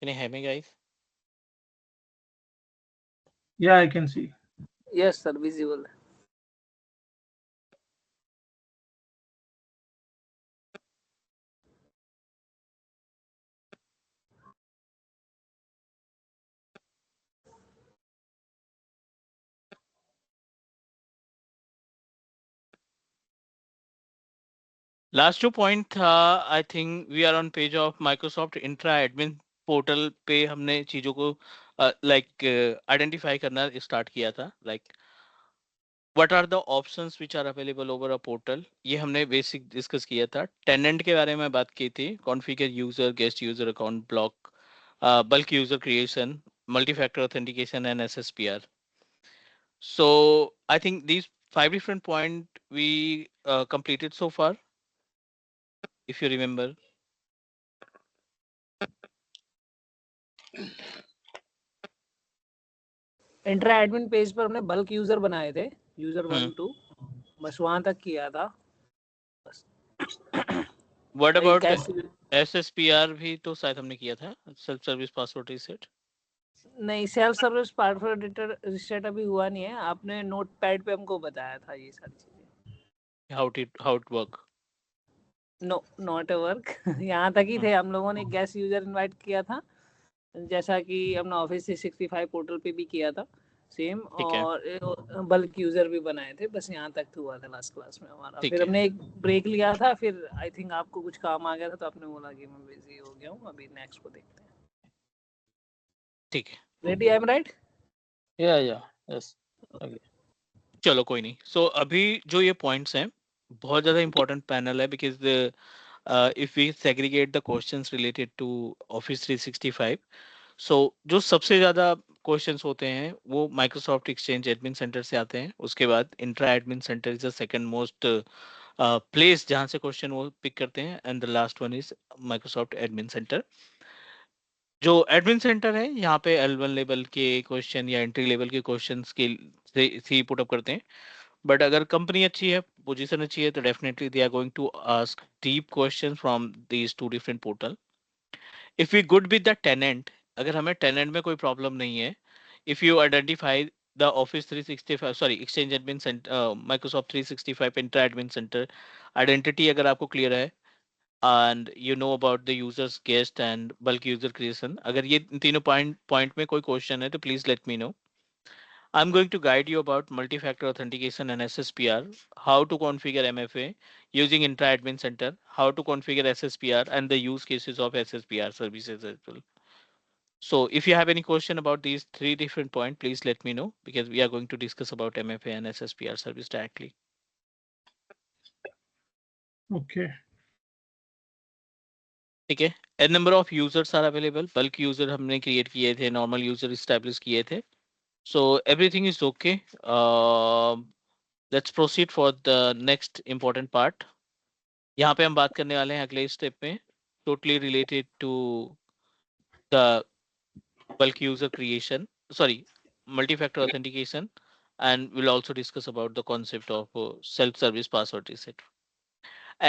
Can you hear me, guys? Yeah, I can see. Yes, sir, visible. Last जो point था, I think we are on page of Microsoft intra admin portal पे हमने चीजों को like identify करना start किया था, like what are the options which are available over a portal. ये हमने बेसिक डिस्कस किया था। टेनेंट के बारे में बात की थी, configure user, guest user account block, bulk user creation, multi factor authentication and SSPR. So I think these five different point we completed so far, if you remember. Intra admin page पर हमने bulk user बनाए थे, user 1 2, बस वहां तक किया था। बस What और एक about कैश, SSPR भी तो शायद हमने किया था, सेल्फ सर्विस पासवर्ड रीसेट। नहीं सेल्फ सर्विस पासवर्ड रीसेट अभी हुआ नहीं है। आपने नोट पैड पे हमको बताया था ये सारी चीजें। how it work? No not work यहाँ तक ही थे। हम लोगों ने गेस्ट यूजर इनवाइट किया था, जैसा कि हमने ऑफिस 365 पोर्टल पे भी किया था सेम, ठीक है, और बल्क यूजर भी बनाए थे। बस यहाँ तक हुआ था लास्ट क्लास में हमारा। ठीक फिर है, हमने एक ब्रेक लिया था, फिर आई थिंक आपको कुछ काम आ गया था तो आपने बोला कि मैं बिजी हो गया हूँ, अभी नेक्स्ट को देखते हैं। ठीक है। Ready, I am right? Yeah, yes. Okay. चलो कोई नहीं। सो अभी जो ये पॉइंट्स हैं, बहुत ज़्यादा इंपॉर्टेंट पैनल है, because if we segregate the questions related to office 365, so जो सबसे ज़्यादा क्वेश्चंस होते हैं वो माइक्रोसॉफ्ट एक्सचेंज एडमिन सेंटर से आते हैं। उसके बाद intra admin centre is the second most place जहाँ से क्वेश्चन वो पिक करते हैं, and the last one is Microsoft admin centre. जो एडमिन सेंटर है, यहाँ पे L1 लेवल के क्वेश्चन या एंट्री लेवल के क्वेश्चंस के से पुट अप करते हैं। बट अगर कंपनी अच्छी है, पोजीशन अच्छी है, तो definitely they are going to ask deep question from these two different portal. If we good with the tenant, अगर हमें टेनेंट में कोई प्रॉब्लम नहीं है, if you identify the office 365, sorry exchange admin centre, Microsoft 365 Entra admin centre identity अगर आपको clear है, and you know about the users guest and bulk user creation, अगर ये तीनों पॉइंट में कोई क्वेश्चन है तो please let me know. I'm going to guide you about multi-factor authentication and SSPR, how to configure MFA using intra-admin center, how to configure SSPR, and the use cases of SSPR services as well. So if you have any question about these three different points, please let me know, because we are going to discuss about MFA and SSPR service directly. Okay. ठीक है। N number of users are available, bulk user हमने create किए थे, normal user establish किए थे। So everything is okay. Let's proceed for the next important part. यहाँ पे हम बात करने वाले हैं अगले स्टेप में, totally related to the bulk user creation, sorry, multi-factor authentication, and we'll also discuss about the concept of self-service password reset.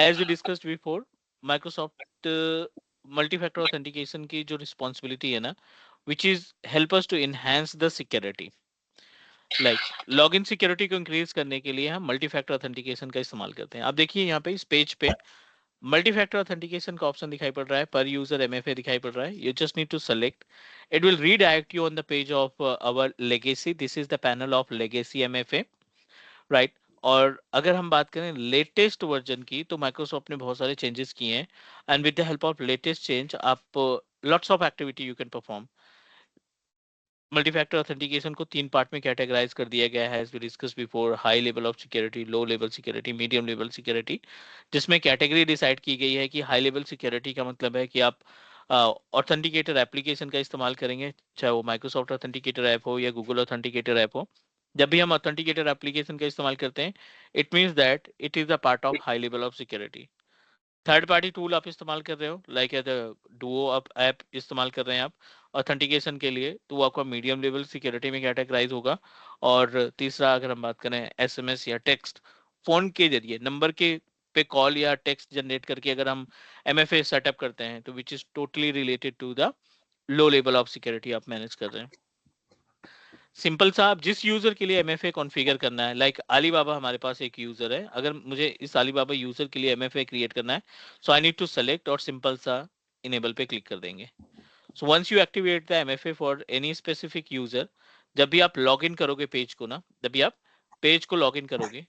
As we discussed before, Microsoft multi-factor authentication की जो responsibility है ना, which is help us to enhance the security. Like login security को increase करने के लिए हम multi factor authentication का इस्तेमाल करते हैं। आप देखिए यहाँ पे इस पेज पे मल्टी फैक्टर ऑथेंटिकेशन का ऑप्शन दिखाई पड़ रहा है, पर यूजर एमएफए दिखाई पड़ रहा है। You just need to select, it will redirect you on the page of our legacy. This is the panel of legacy MFA, right. और अगर हम बात करें लेटेस्ट वर्जन की, तो माइक्रोसॉफ्ट ने बहुत सारे चेंजेस किए हैं, and with the help of latest change आप lots of activity you can perform. Multifactor authentication को तीन पार्ट में कैटेगराइज कर दिया गया है, as we discuss before, high level of security, low level security, medium level security. जिसमें category decide की गई है कि हाई लेवल सिक्योरिटी का मतलब है कि आप ऑथेंटिकेटर एप्लीकेशन का इस्तेमाल करेंगे, चाहे वो माइक्रोसॉफ्ट ऑथेंटिकेटर ऐप हो या गूगल ऑथेंटिकेटर ऐप हो। जब भी हम ऑथेंटिकेटर एप्लीकेशन का इस्तेमाल करते हैं, it means that it is a part of high level of security. Third party tool आप इस्तेमाल कर रहे हो, लाइक डुओ आप ऐप इस्तेमाल कर रहे हैं आप ऑथेंटिकेशन के लिए, तो वो आपका मीडियम लेवल सिक्योरिटी में कैटेगराइज होगा। और तीसरा, अगर हम बात करें एसएमएस या टेक्स्ट, फोन के जरिए नंबर के पे कॉल या टेक्स्ट जनरेट करके अगर हम एमएफए सेटअप करते हैं, तो which is totally related to the low level of security आप मैनेज कर रहे हैं। सिंपल सा, आप जिस यूजर के लिए एमएफए कॉन्फ़िगर करना है, लाइक अलीबाबा हमारे पास एक यूजर है, अगर मुझे इस अलीबाबा यूजर के लिए एमएफए क्रिएट करना है, so I need to select और सिंपल सा इनेबल पे क्लिक कर देंगे। So once you activate the MFA for any specific user, जब भी आप लॉग इन करोगे पेज को ना, जब भी आप पेज को लॉग इन करोगे,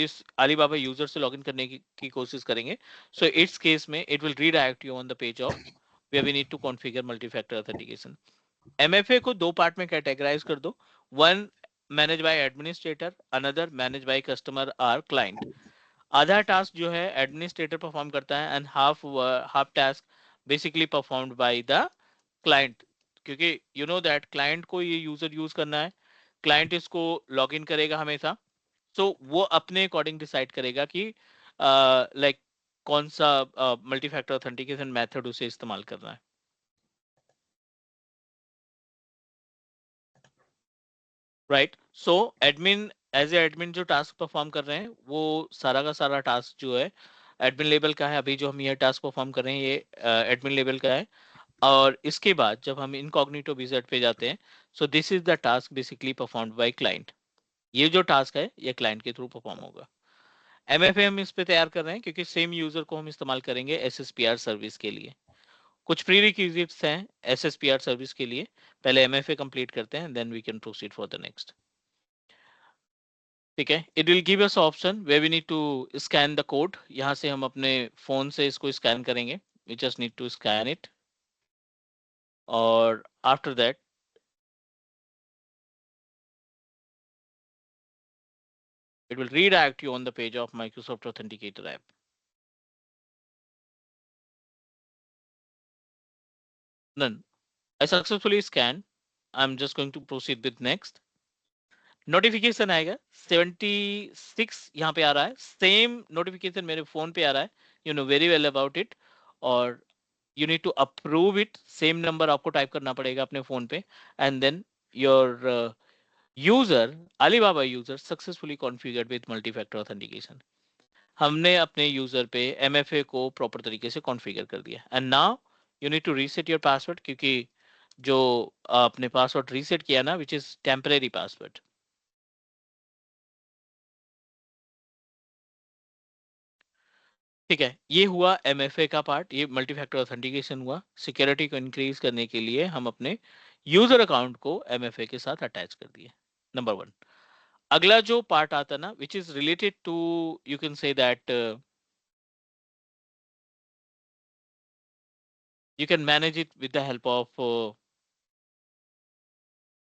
इस अलीबाबा यूजर से लॉग इन करने की कोशिश करेंगे, सो इट्स केस में it will redirect you on the page of where we need to configure multi-factor authentication. MFA को दो पार्ट में कैटेगराइज कर दो, one manage by administrator, another manage by customer or client. आधा task जो है administrator perform करता है and half task basically performed by the client, क्योंकि यू नो दैट क्लाइंट को ये यूजर यूज करना है, क्लाइंट इसको लॉग इन करेगा हमेशा, सो वो अपने अकॉर्डिंग डिसाइड करेगा कि लाइक कौन सा मल्टी फैक्टर ऑथेंटिकेशन मेथड उसे इस्तेमाल करना है। Right, so admin as a admin जो टास्क परफॉर्म कर रहे हैं, वो सारा का सारा टास्क जो है एडमिन लेवल का है। अभी जो हम ये टास्क परफॉर्म कर रहे हैं ये एडमिन लेवल का है, और इसके बाद जब हम इनकॉग्निटो विज़ार्ड पे जाते हैं, so this is the task basically performed by client. ये जो टास्क है ये क्लाइंट के थ्रू परफॉर्म होगा। एमएफए हम इस पे तैयार कर रहे हैं क्योंकि सेम यूजर को हम इस्तेमाल करेंगे एसएसपीआर सर्विस के लिए। कुछ प्री रिक्विजिट्स हैं एसएसपीआर सर्विस के लिए, पहले एमएफए कंप्लीट करते हैं, then we can proceed for the next. ठीक है, it will give us option way we need to scan the code. यहाँ से हम अपने फोन से इसको स्कैन करेंगे, we just need to scan it, और after that it will redirect you on the page of Microsoft Authenticator app. Then I successfully scanned. I'm just going to proceed with next. Notification आएगा 76 यहाँ पे आ रहा है, same notification मेरे phone पे आ रहा है, you know very well about it, और you need to approve it. Same number आपको टाइप करना पड़ेगा अपने फोन पे, and then your user Alibaba user successfully configured with multi factor authentication. हमने अपने यूजर पे एमएफए को प्रॉपर तरीके से कॉन्फ़िगर कर दिया, and now you need to reset your password, क्योंकि जो आपने पासवर्ड रीसेट किया ना, विच इज टेम्परेरी पासवर्ड। ठीक है, ये हुआ एमएफए का पार्ट, ये मल्टी फैक्टर ऑथेंटिकेशन हुआ। सिक्योरिटी को इंक्रीज करने के लिए हम अपने यूजर अकाउंट को एमएफए के साथ अटैच कर दिए, नंबर वन। अगला जो पार्ट आता ना, which is related to, you can say that you can manage it with the help of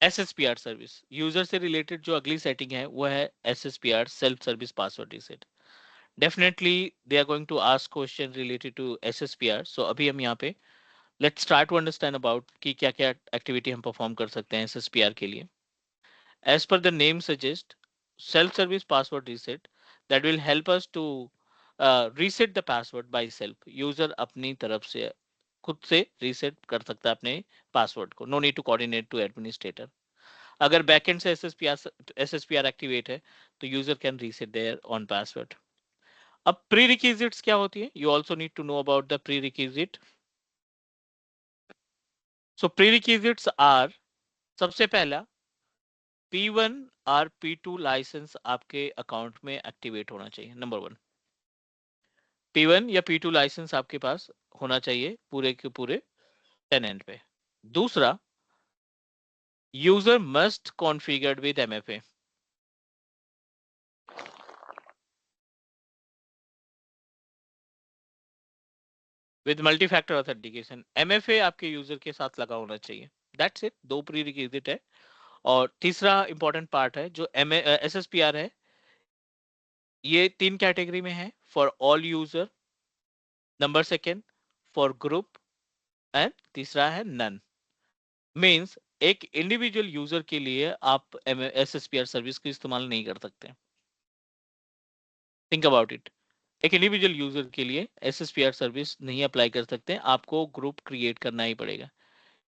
SSPR service. User से रिलेटेड जो अगली सेटिंग है वो है SSPR self service password reset. Definitely they are going to ask question related to SSPR, so अभी हम यहाँ पे let's try to understand about कि क्या क्या एक्टिविटी हम परफॉर्म कर सकते हैं SSPR के लिए। As per the name suggest, self service password reset that will help us to reset the password by self. User अपनी तरफ से खुद से रीसेट कर सकता है अपने पासवर्ड को, no need to coordinate to administrator. अगर बैकएंड से एसएसपीआर एक्टिवेट है तो user can reset their own password. अब प्री रिक्विजिट्स क्या होती है, you also need to know about the prerequisite. So prerequisites are, सबसे पहला P1 और P2 लाइसेंस आपके अकाउंट में एक्टिवेट होना चाहिए, नंबर वन। P1 या P2 लाइसेंस आपके पास होना चाहिए पूरे के पूरे टेनेंट पे। दूसरा, user must configured with MFA। With multi factor authentication, MFA आपके यूजर के साथ लगा होना चाहिए। दैट्स इट, दो प्री रिक्विजिट है। और तीसरा इंपॉर्टेंट पार्ट है जो SSPR है, ये तीन कैटेगरी में है, for all user, number second for group, and तीसरा है नन। मीन्स एक इंडिविजुअल यूजर के लिए आप SSPR सर्विस को इस्तेमाल नहीं कर सकते। थिंक अबाउट इट, एक इंडिविजुअल यूजर के लिए SSPR सर्विस नहीं अप्लाई कर सकते, आपको ग्रुप क्रिएट करना ही पड़ेगा।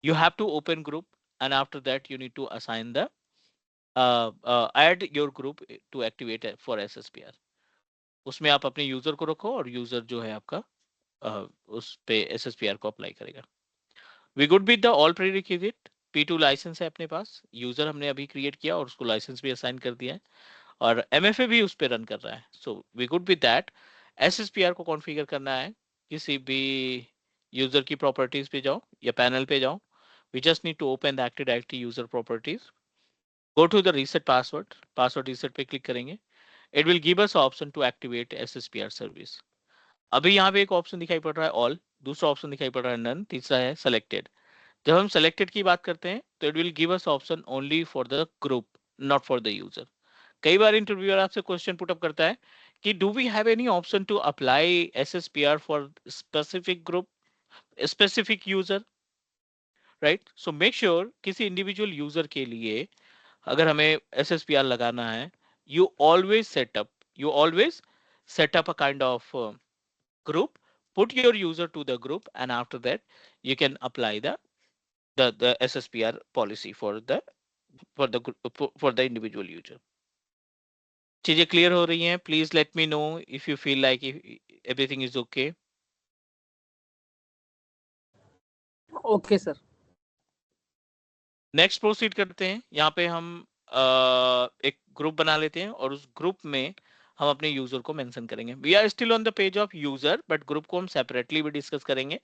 You have to open group, and after that you need to assign the add your group to activate for SSPR। उसमें आप अपने यूजर को रखो और यूजर जो है आपका उस पे SSPR को अप्लाई करेगा। We good with the all prerequisite. P2 licence है अपने पास, यूजर हमने अभी क्रिएट किया और उसको लाइसेंस भी असाइन कर दिया है और MFA भी उस पर रन कर रहा है। So we good with that. SSPR को कॉन्फ़िगर करना है, किसी भी यूजर की प्रॉपर्टीज पे जाओ या पैनल पे जाओ। We just need to open the active directory user properties, go to the reset password, password reset पे क्लिक करेंगे। It will give us option to activate SSPR service. अभी यहाँ पे एक ऑप्शन दिखाई पड़ रहा है ऑल, दूसरा ऑप्शन दिखाई पड़ रहा है नन, तीसरा है सेलेक्टेड। जब हम सेलेक्टेड की बात करते हैं तो it will give us option only for the group, not for the user. कई बार इंटरव्यूअर आपसे क्वेश्चन पुट अप करता है कि do we have any option to apply SSPR for specific group, specific user, right? So make sure किसी individual user के लिए अगर हमें SSPR लगाना है, you always set up a kind of group, put your user to the group, and after that you can apply the SSPR policy for the individual user. चीजें clear हो रही हैं? Please let me know if you feel like everything is okay. Okay sir. Next proceed करते हैं। यहाँ पे हम एक ग्रुप बना लेते हैं और उस ग्रुप में हम अपने यूजर को मेंशन करेंगे। We are still on the page of user, but group को हम सेपरेटली भी डिस्कस करेंगे,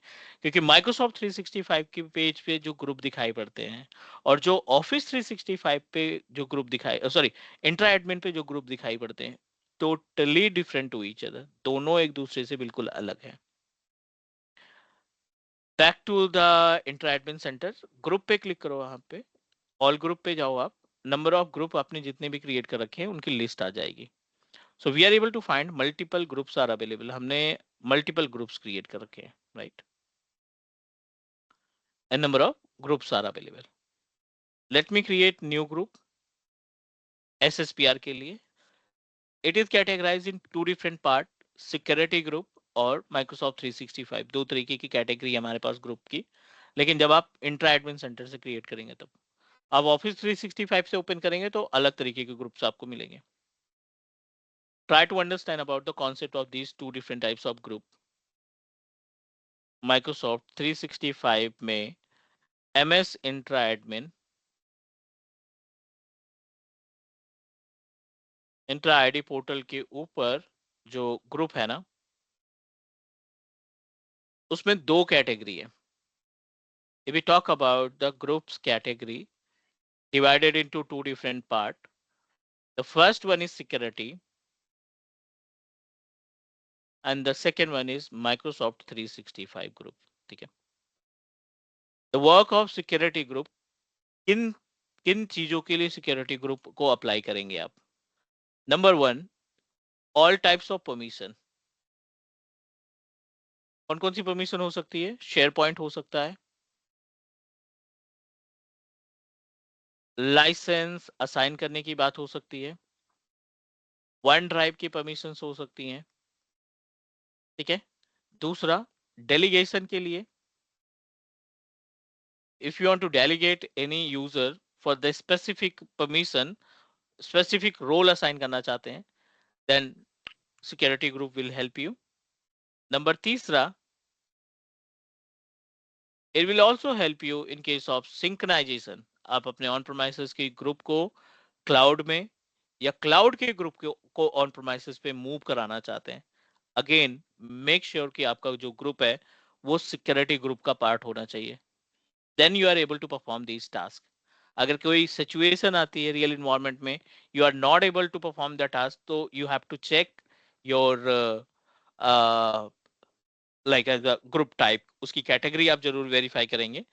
क्योंकि माइक्रोसॉफ्ट 365 की पेज पे जो ग्रुप दिखाई पड़ते हैं और जो ऑफिस 365 पे जो ग्रुप दिखाई, सॉरी, इंट्रा एडमिन पे जो ग्रुप दिखाई पड़ते हैं, totally different to each other, दोनों एक दूसरे से बिल्कुल अलग है। Back to the Entra admin centre, group पे क्लिक करो, वहां पे ऑल ग्रुप पे जाओ आप, नंबर ऑफ ग्रुप आपने जितने भी क्रिएट कर रखे हैं उनकी लिस्ट आ जाएगी। So we are able to find multiple groups are available, हमने मल्टीपल ग्रुप्स क्रिएट कर रखे हैं, right? And number of groups are available. Let me create new group SSPR के लिए। It is categorised into different part, security group और Microsoft 365, दो तरीके की कैटेगरी है हमारे पास ग्रुप की। लेकिन जब आप इंट्रा एडमिन सेंटर से क्रिएट करेंगे तब, आप ऑफिस 365 से ओपन करेंगे तो अलग तरीके के ग्रुप्स आपको मिलेंगे। Try to understand about the concept of these two different types of group. Microsoft 365 में MS Intra Admin, Intra ID portal के ऊपर जो ग्रुप है ना, उसमें दो कैटेगरी है। If we talk about the groups category divided into two different part, the first one is security and the second one is Microsoft 365 group, ठीक है? The work of security group, किन किन चीजों के लिए सिक्योरिटी ग्रुप को apply करेंगे आप? Number one, all types of permission. कौन कौन सी परमिशन हो सकती है? शेयर पॉइंट हो सकता है, लाइसेंस असाइन करने की बात हो सकती है, वन ड्राइव की परमिशन हो सकती हैं, ठीक है? दूसरा, डेलीगेशन के लिए, if you want to delegate any user for the specific permission, specific role assign करना चाहते हैं, then security group will help you. Number तीसरा, it will also help you in case of synchronisation. आप अपने on premises के group को cloud में या क्लाउड के ग्रुप को ऑन प्रेमाइसेस पे मूव कराना चाहते हैं, अगेन मेक श्योर कि आपका जो ग्रुप है वो सिक्योरिटी ग्रुप का पार्ट होना चाहिए, then you are able to perform this task. अगर कोई सिचुएशन आती है रियल इन्वायरमेंट में, you are not able to perform the task, तो you have to check your like as a group type, उसकी कैटेगरी आप जरूर वेरीफाई करेंगे,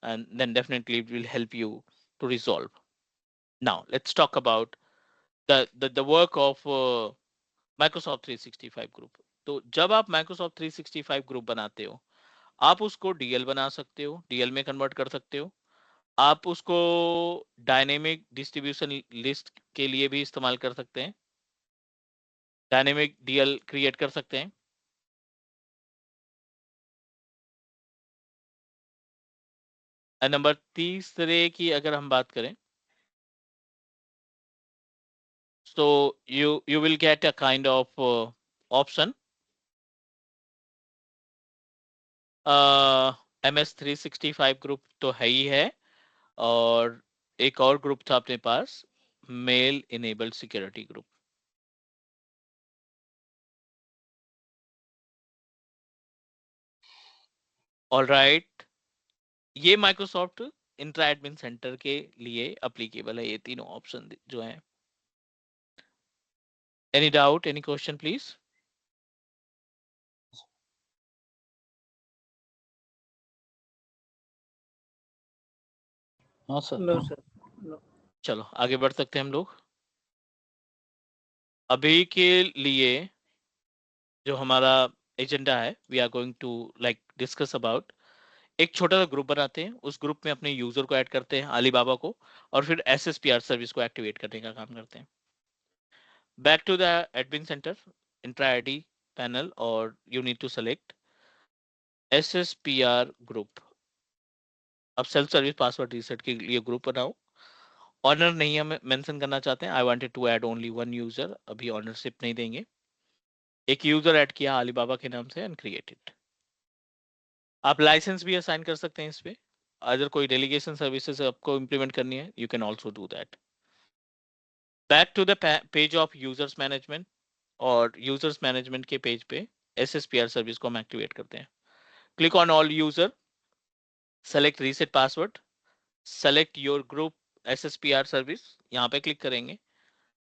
and then definitely it will help you to resolve. Now let's talk about the work of Microsoft 365 group. तो जब आप Microsoft 365 group बनाते हो, आप उसको DL बना सकते हो, DL में कन्वर्ट कर सकते हो, आप उसको डायनेमिक डिस्ट्रीब्यूशन लिस्ट के लिए भी इस्तेमाल कर सकते हैं, डायनेमिक DL क्रिएट कर सकते हैं। नंबर तीसरे की अगर हम बात करें, so you will get a kind of option MS365 group तो है ही है, और एक और ग्रुप था अपने पास, mail enabled security group. Alright, ये माइक्रोसॉफ्ट इंट्रा एडमिन सेंटर के लिए अप्लीकेबल है, ये तीनों ऑप्शन जो हैं। Any doubt, any question please? No sir. No sir, no. चलो आगे बढ़ सकते हैं हम लोग। अभी के लिए जो हमारा एजेंडा है, we are going to like discuss about, एक छोटा सा ग्रुप बनाते हैं, उस ग्रुप में अपने यूजर को ऐड करते हैं, अलीबाबा को, और फिर SSPR सर्विस को एक्टिवेट करने का काम करते हैं। Back to the admin centre, Entra ID panel, और you need to select SSPR group. अब सेल्फ सर्विस पासवर्ड रीसेट के लिए ग्रुप बनाओ। ऑनर नहीं हम मेंशन करना चाहते हैं, I wanted to add only one user, अभी ऑनरशिप नहीं देंगे। एक यूजर ऐड किया अलीबाबा के नाम से एंड क्रिएटेड। आप लाइसेंस भी असाइन कर सकते हैं इस पे, अगर कोई डेलीगेशन सर्विसेज आपको इंप्लीमेंट करनी है, you can also do that. Back to the page of users management, और यूजर्स मैनेजमेंट के पेज पे SSPR सर्विस को हम एक्टिवेट करते हैं। Click on all user, select reset password, select your group SSPR service, यहाँ पे क्लिक करेंगे,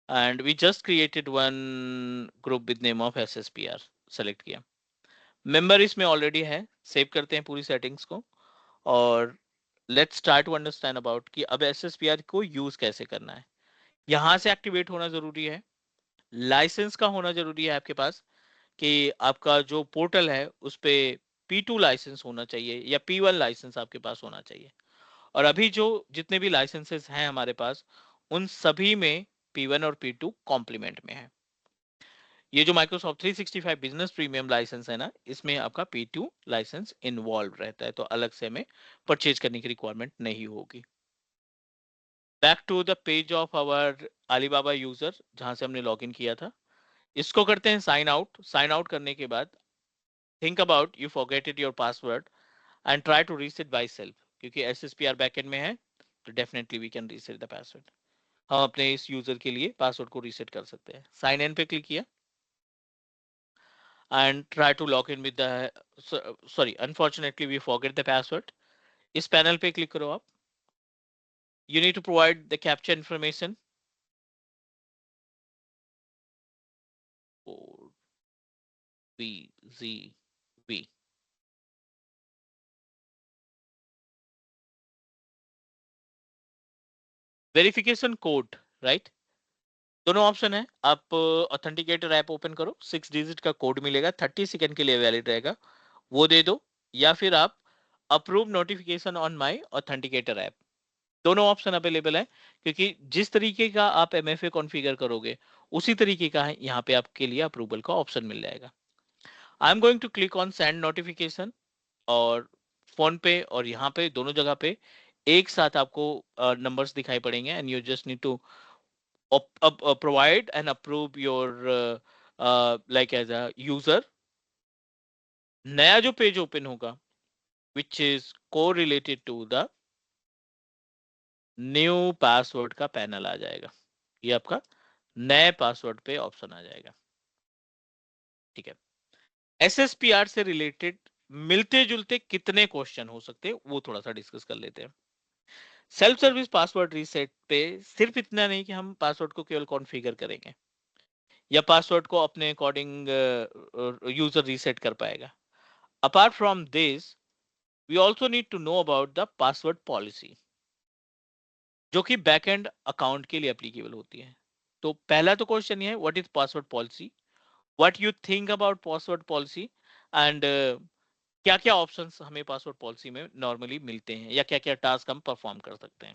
and we just created one group with name of SSPR, select किया। मेंबर इसमें ऑलरेडी है, सेव करते हैं पूरी सेटिंग्स को, और let's start to understand about कि अब SSPR को यूज कैसे करना है। यहां से एक्टिवेट होना जरूरी है, लाइसेंस का होना जरूरी है आपके पास, कि आपका जो पोर्टल है उस पे P2 लाइसेंस होना चाहिए या P1 लाइसेंस आपके पास होना चाहिए। और अभी जो जितने भी लाइसेंसेस हैं हमारे पास, उन सभी में P1 और P2 कॉम्प्लीमेंट में है। ये जो माइक्रोसॉफ्ट 365 बिजनेस प्रीमियम लाइसेंस है ना, इसमें आपका P2 लाइसेंस इन्वॉल्व रहता है, तो अलग से हमें परचेज करने की रिक्वायरमेंट नहीं होगी। Back to the page of our Alibaba user, जहां से हमने लॉगिन किया था, इसको करते हैं साइन आउट। साइन आउट करने के बाद think about you forgetted your password and try to reset by self, क्योंकि SSPR बैकएंड में है तो definitely we can reset the password. हम अपने इस यूजर के लिए पासवर्ड को रीसेट कर सकते हैं। साइन इन पे क्लिक किया and try to log in with the, sorry unfortunately we forget the password. इस पैनल पे क्लिक करो आप, you need to provide the captcha information, BZV, verification code, right. दोनों ऑप्शन है, आप ऑथेंटिकेटर ऐप ओपन करो, 6 digit का code मिलेगा, 30 सेकंड के लिए वैलिड रहेगा, वो दे दो, या फिर आप approve notification on my authenticator app. दोनों ऑप्शन अवेलेबल है, क्योंकि जिस तरीके का आप MFA कॉन्फ़िगर करोगे उसी तरीके का यहाँ पे आपके लिए अप्रूवल का ऑप्शन मिल जाएगा। I am going to click on send notification, और फोन पे और यहाँ पे दोनों जगह पे एक साथ आपको नंबर्स दिखाई पड़ेंगे, and you just need to provide and approve your like as a user। नया जो पेज ओपन होगा which is correlated to the new password का पैनल आ जाएगा, ये आपका नए पासवर्ड पे ऑप्शन आ जाएगा। ठीक है, SSPR से रिलेटेड मिलते जुलते कितने क्वेश्चन हो सकते हैं वो थोड़ा सा डिस्कस कर लेते हैं। सेल्फ सर्विस पासवर्ड रीसेट पे सिर्फ इतना नहीं कि हम पासवर्ड को केवल कॉन्फ़िगर करेंगे या पासवर्ड को अपने अकॉर्डिंग यूजर रीसेट कर पाएगा। Apart from this, we also need to know about the password policy, जो कि बैकएंड अकाउंट के लिए एप्लीकेबल होती है। तो पहला तो क्वेश्चन ये है, what is password policy, what you think about password policy, and क्या क्या ऑप्शंस हमें पासवर्ड पॉलिसी में नॉर्मली मिलते हैं, या क्या क्या टास्क हम परफॉर्म कर सकते हैं।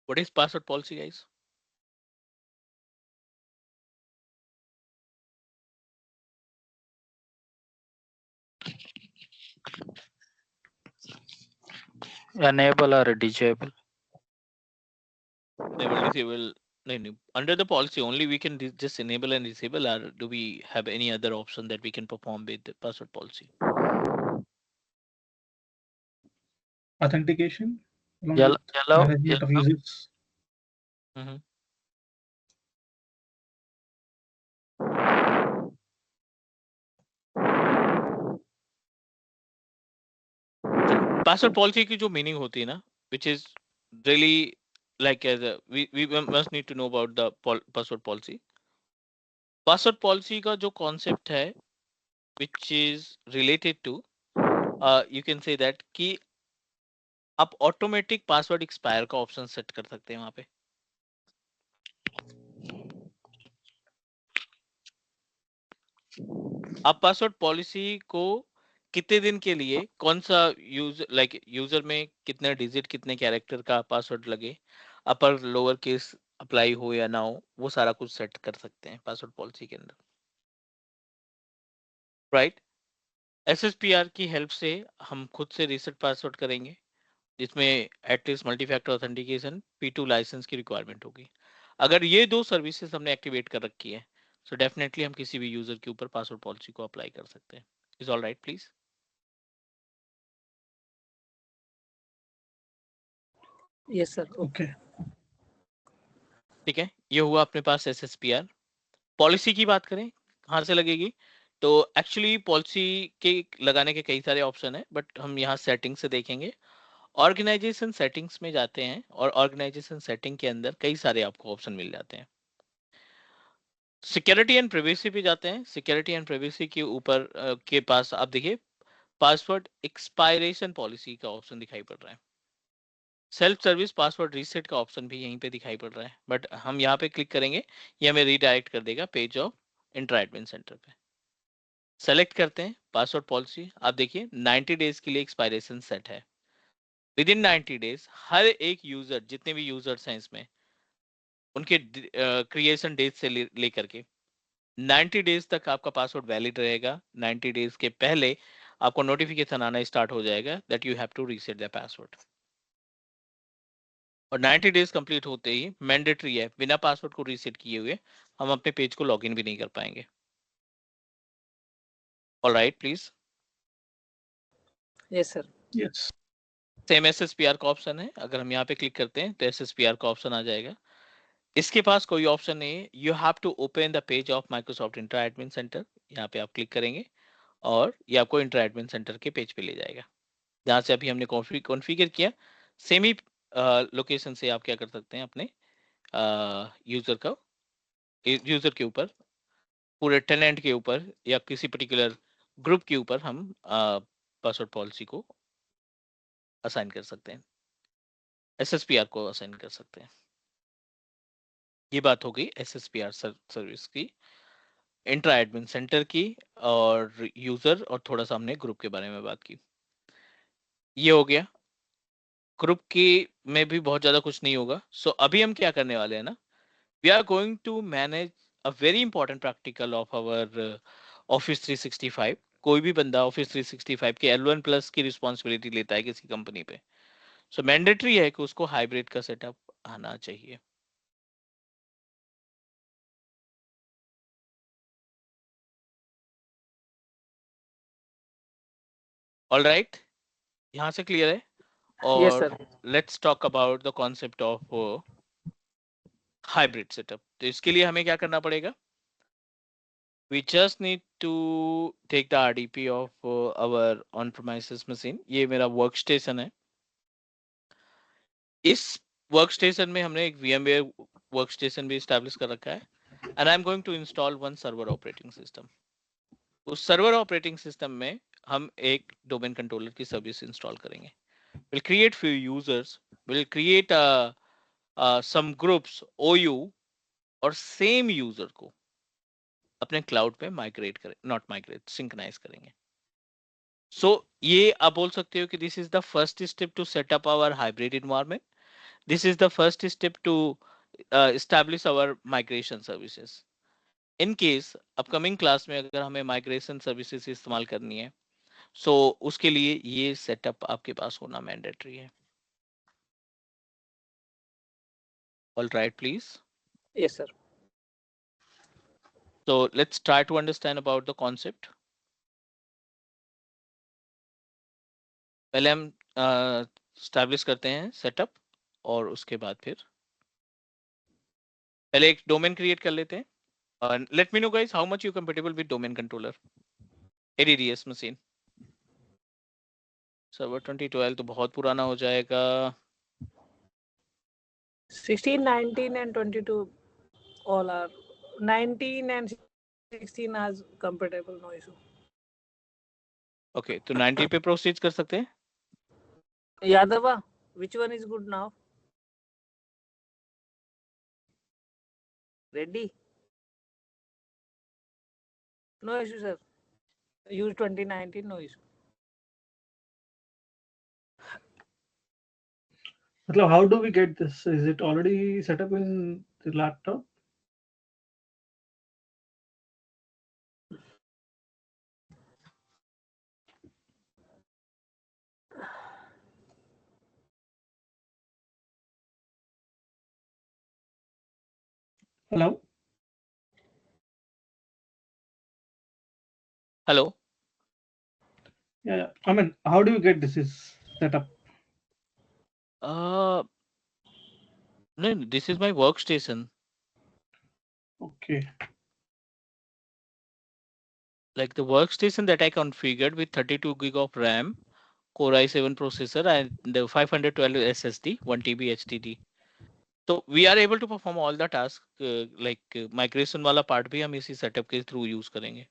What is password policy guys? enable or disable? Enable, disable. No. Under the policy only we can just enable and disable, or do we have any other option that we can perform with the password policy? Authentication along Yellow, with management of users. Mm-hmm. Password policy की जो meaning होती है ना, which is really like as a we must need to know about the password policy. Password policy का जो concept है which is related to you can say that कि आप ऑटोमेटिक पासवर्ड एक्सपायर का ऑप्शन सेट कर सकते हैं वहां पे। आप पासवर्ड पॉलिसी को कितने दिन के लिए कौन सा यूजर में कितने डिजिट कितने कैरेक्टर का पासवर्ड लगे, अपर लोअर केस अप्लाई हो या ना हो, वो सारा कुछ सेट कर सकते हैं पासवर्ड पॉलिसी के अंदर, राइट। एसएसपीआर की हेल्प से हम खुद से रीसेट पासवर्ड करेंगे, जिसमें at least multi factor authentication P2 licence की रिक्वायरमेंट होगी। अगर ये दो सर्विसेज हमने एक्टिवेट कर रखी है, सो डेफिनेटली हम किसी भी यूजर के ऊपर पासवर्ड पॉलिसी को अप्लाई कर सकते हैं। Is all right please? Yes sir, okay. ठीक है, ये हुआ अपने पास एसएसपीआर। पॉलिसी की बात करें कहाँ से लगेगी, तो एक्चुअली पॉलिसी के लगाने के कई सारे ऑप्शन है, बट हम यहाँ सेटिंग से देखेंगे। ऑर्गेनाइजेशन सेटिंग्स में जाते हैं और ऑर्गेनाइजेशन सेटिंग के अंदर कई सारे आपको ऑप्शन मिल जाते हैं। सिक्योरिटी एंड प्राइवेसी पे जाते हैं। सिक्योरिटी एंड प्राइवेसी के ऊपर के पास आप देखिए पासवर्ड एक्सपायरेशन पॉलिसी का ऑप्शन दिखाई पड़ रहा है। सेल्फ सर्विस पासवर्ड रीसेट का ऑप्शन भी यहीं पे दिखाई पड़ रहा है, बट हम यहाँ पे क्लिक करेंगे, ये हमें रीडायरेक्ट कर देगा page of intra admin center पे। सेलेक्ट करते हैं पासवर्ड पॉलिसी। आप देखिए 90 डेज के लिए एक्सपायरेशन सेट है। विद इन 90 डेज हर एक यूजर, जितने भी यूजर्स हैं इसमें, उनके क्रिएशन डेट से लेकर के 90 डेज तक आपका पासवर्ड वैलिड रहेगा। 90 डेज के पहले आपको नोटिफिकेशन आना स्टार्ट हो जाएगा that you have to reset the password, और 90 डेज कंप्लीट होते ही मैंडेटरी है, बिना पासवर्ड को रीसेट किए हुए हम अपने पेज को लॉगिन भी नहीं कर पाएंगे। Alright please? Yes sir. Yes. Same SSPR का ऑप्शन है, अगर हम यहाँ पे क्लिक करते हैं तो एसएसपीआर का ऑप्शन आ जाएगा। इसके पास कोई ऑप्शन नहीं है, you have to open the page of Microsoft intra admin centre. यहाँ पे आप क्लिक करेंगे और ये आपको इंट्रा एडमिन सेंटर के पेज पे ले जाएगा, जहाँ से अभी हमने कॉन्फ़िगर किया। सेम ही लोकेशन से आप क्या कर सकते हैं, अपने यूजर के ऊपर, पूरे टेनेंट के ऊपर या किसी पर्टिकुलर ग्रुप के ऊपर हम पासवर्ड पॉलिसी को असाइन कर सकते हैं, एसएसपीआर को असाइन कर सकते हैं। ये बात हो गई एसएसपीआर सर्विस की, इंट्रा एडमिन सेंटर की, और यूजर, और थोड़ा सा हमने ग्रुप के बारे में बात की। ये हो गया। ग्रुप की में भी बहुत ज्यादा कुछ नहीं होगा। सो अभी हम क्या करने वाले हैं ना, we are going to manage a very important practical of our office 365। कोई भी बंदा ऑफिस 365 के L1 प्लस की रिस्पॉन्सिबिलिटी लेता है किसी कंपनी पे, सो मैंडेटरी है कि उसको हाइब्रिड का सेटअप आना चाहिए। ऑल राइट, यहाँ से क्लियर है? यस और sir. Let's talk about the concept of hybrid setup. तो इसके लिए हमें क्या करना पड़ेगा, we just need to take the RDP of our on-premises machine। ये मेरा वर्क स्टेशन है। इस वर्क स्टेशन में हमने एक VMware वर्क स्टेशन भी स्टैब्लिश कर रखा है, and I am going to install one server operating system. उस सर्वर ऑपरेटिंग सिस्टम में हम एक डोमेन कंट्रोलर की सर्विस इंस्टॉल करेंगे। Will create few users, will create some groups OU, और सेम यूजर को अपने क्लाउड पे माइग्रेट करें, नॉट माइग्रेट, सिंक्रोनाइज करेंगे। सो ये आप बोल सकते हो कि this is the first step to set up our hybrid environment. This is the first step to establish our migration services। In case upcoming class में अगर हमें माइग्रेशन सर्विसेज इस्तेमाल करनी है, सो उसके लिए ये सेटअप आपके पास होना मैंडेटरी है। All right, please. Yes, sir. So let's try to understand about the concept. पहले हम establish करते हैं setup और उसके बाद फिर पहले एक domain create कर लेते हैं. Let me know guys how much you compatible with domain controller. ADDS machine. Server 2012 तो बहुत पुराना हो जाएगा. 16, 19 and 22 all are 19 and 16 are compatible, no issue. Okay, तो 90 पे proceed कर सकते हैं. Yadava, which one is good now? Ready? No issue, sir. Use 2019, no issue. मतलब how do we get this? Is it already set up in the laptop? Hello? Hello. Yeah. I mean, how do you get this is set up? No, this is my workstation. Okay. Like the workstation that I configured with 32 gig of RAM, Core i7 processor and the 512 SSD, 1 TB HDD. So we are able to perform all the tasks like migration वाला part भी हम इसी setup के through use करेंगे.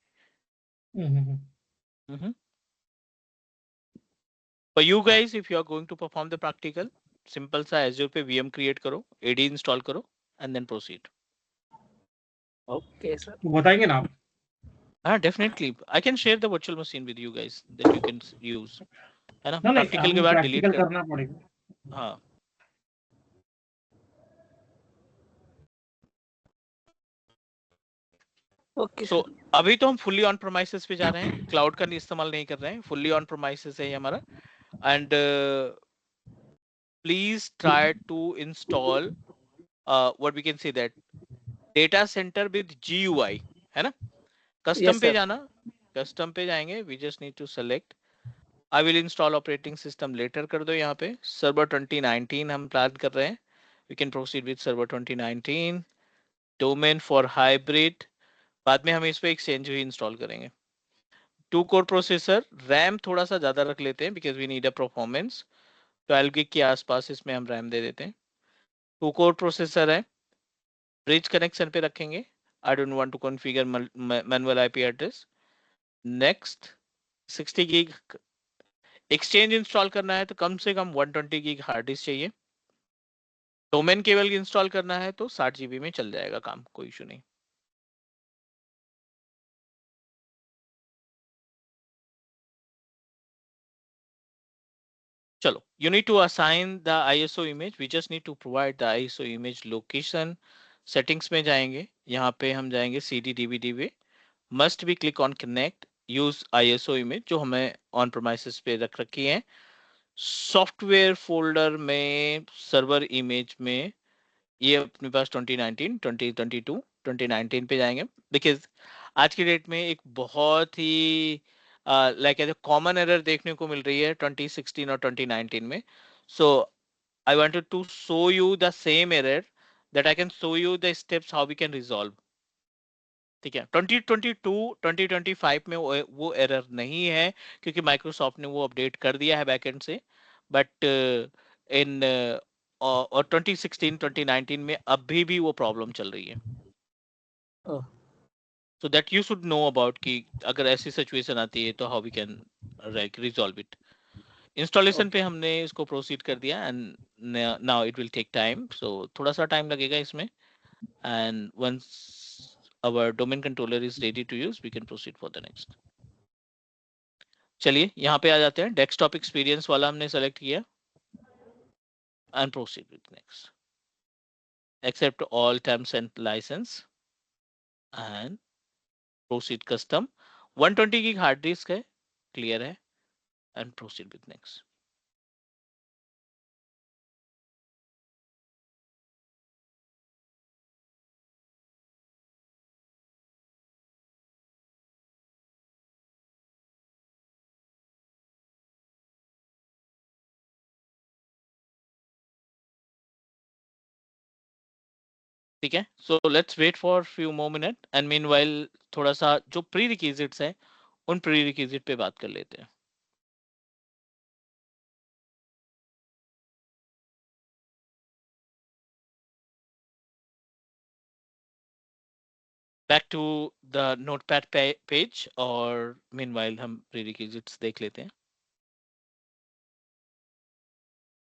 Mm-hmm. For you guys, if you are going to perform the practical, simple सा Azure पे VM create करो, AD install करो, and then proceed. Okay, sir. बताएंगे ना आप? Definitely. I can share the virtual machine with you guys that you can use. है ना? नहीं, Practical के हम बाद delete practical कर. करना पड़ेगा. हाँ. Okay, So sir. अभी तो हम fully on premises पे जा रहे हैं, cloud का इस्तेमाल नहीं कर रहे हैं, fully on premises है ये हमारा. And please try to install what we can say that data center with GUI, है ना? Custom Yes, पे sir. जाना, custom पे जाएंगे. We just need to select. I will install operating system later कर दो यहाँ पे. Server 2019 हम plan कर रहे हैं. We can proceed with server 2019. Domain for hybrid. बाद में हम इस पे exchange भी install करेंगे. 2 core processor, RAM थोड़ा सा ज़्यादा रख लेते हैं because we need a performance. 12 gig के आसपास इसमें हम RAM दे देते हैं. 2 core processor है. Bridge connection पे रखेंगे. I don't want to configure manual IP address. Next, 60 gig exchange install करना है तो कम से कम 120 गीग हार्ड डिस्क चाहिए. डोमेन केवल इंस्टॉल करना है तो 60 GB में चल जाएगा काम, कोई इशू नहीं. चलो, you need to assign the ISO image. We just need to provide the ISO image location. Settings में जाएंगे, यहाँ पे हम जाएंगे CD DVD पे. Must be click on connect, use ISO image जो हमें ऑन प्रोमाइसेस पे रख रखी है. सॉफ्टवेयर फोल्डर में सर्वर इमेज में ये अपने पास 2019 2022 2019 पे जाएंगे. बिकॉज आज की डेट में एक बहुत ही लाइक कॉमन एरर देखने को मिल रही है 2016 और 2019 में. So I wanted to show you the same error that I can show you the steps how we can resolve. ठीक है, 2022 2025 में वो एरर नहीं है क्योंकि माइक्रोसॉफ्ट ने वो अपडेट कर दिया है बैकएंड से. बट इन और 2016 2019 में अभी भी वो प्रॉब्लम चल रही है. So that you should know about कि अगर ऐसी सिचुएशन आती है तो how we can resolve it. Installation पे हमने इसको प्रोसीड कर दिया and now it will take time. So थोड़ा सा टाइम लगेगा इसमें. And once our domain controller is ready to use, we can proceed for the next. चलिए यहाँ पे आ जाते हैं. डेस्कटॉप एक्सपीरियंस वाला हमने सेलेक्ट किया and proceed with next. Accept all terms and license and proceed custom. 120 gig hard disk है, clear है, and proceed with next. ठीक है, so let's wait for few more minute and meanwhile थोड़ा सा जो प्री रिक्विजिट्स है उन pre requisite पे बात कर लेते हैं. Back to the notepad page और मीनवाइल हम प्री रिक्विजिट्स देख लेते हैं.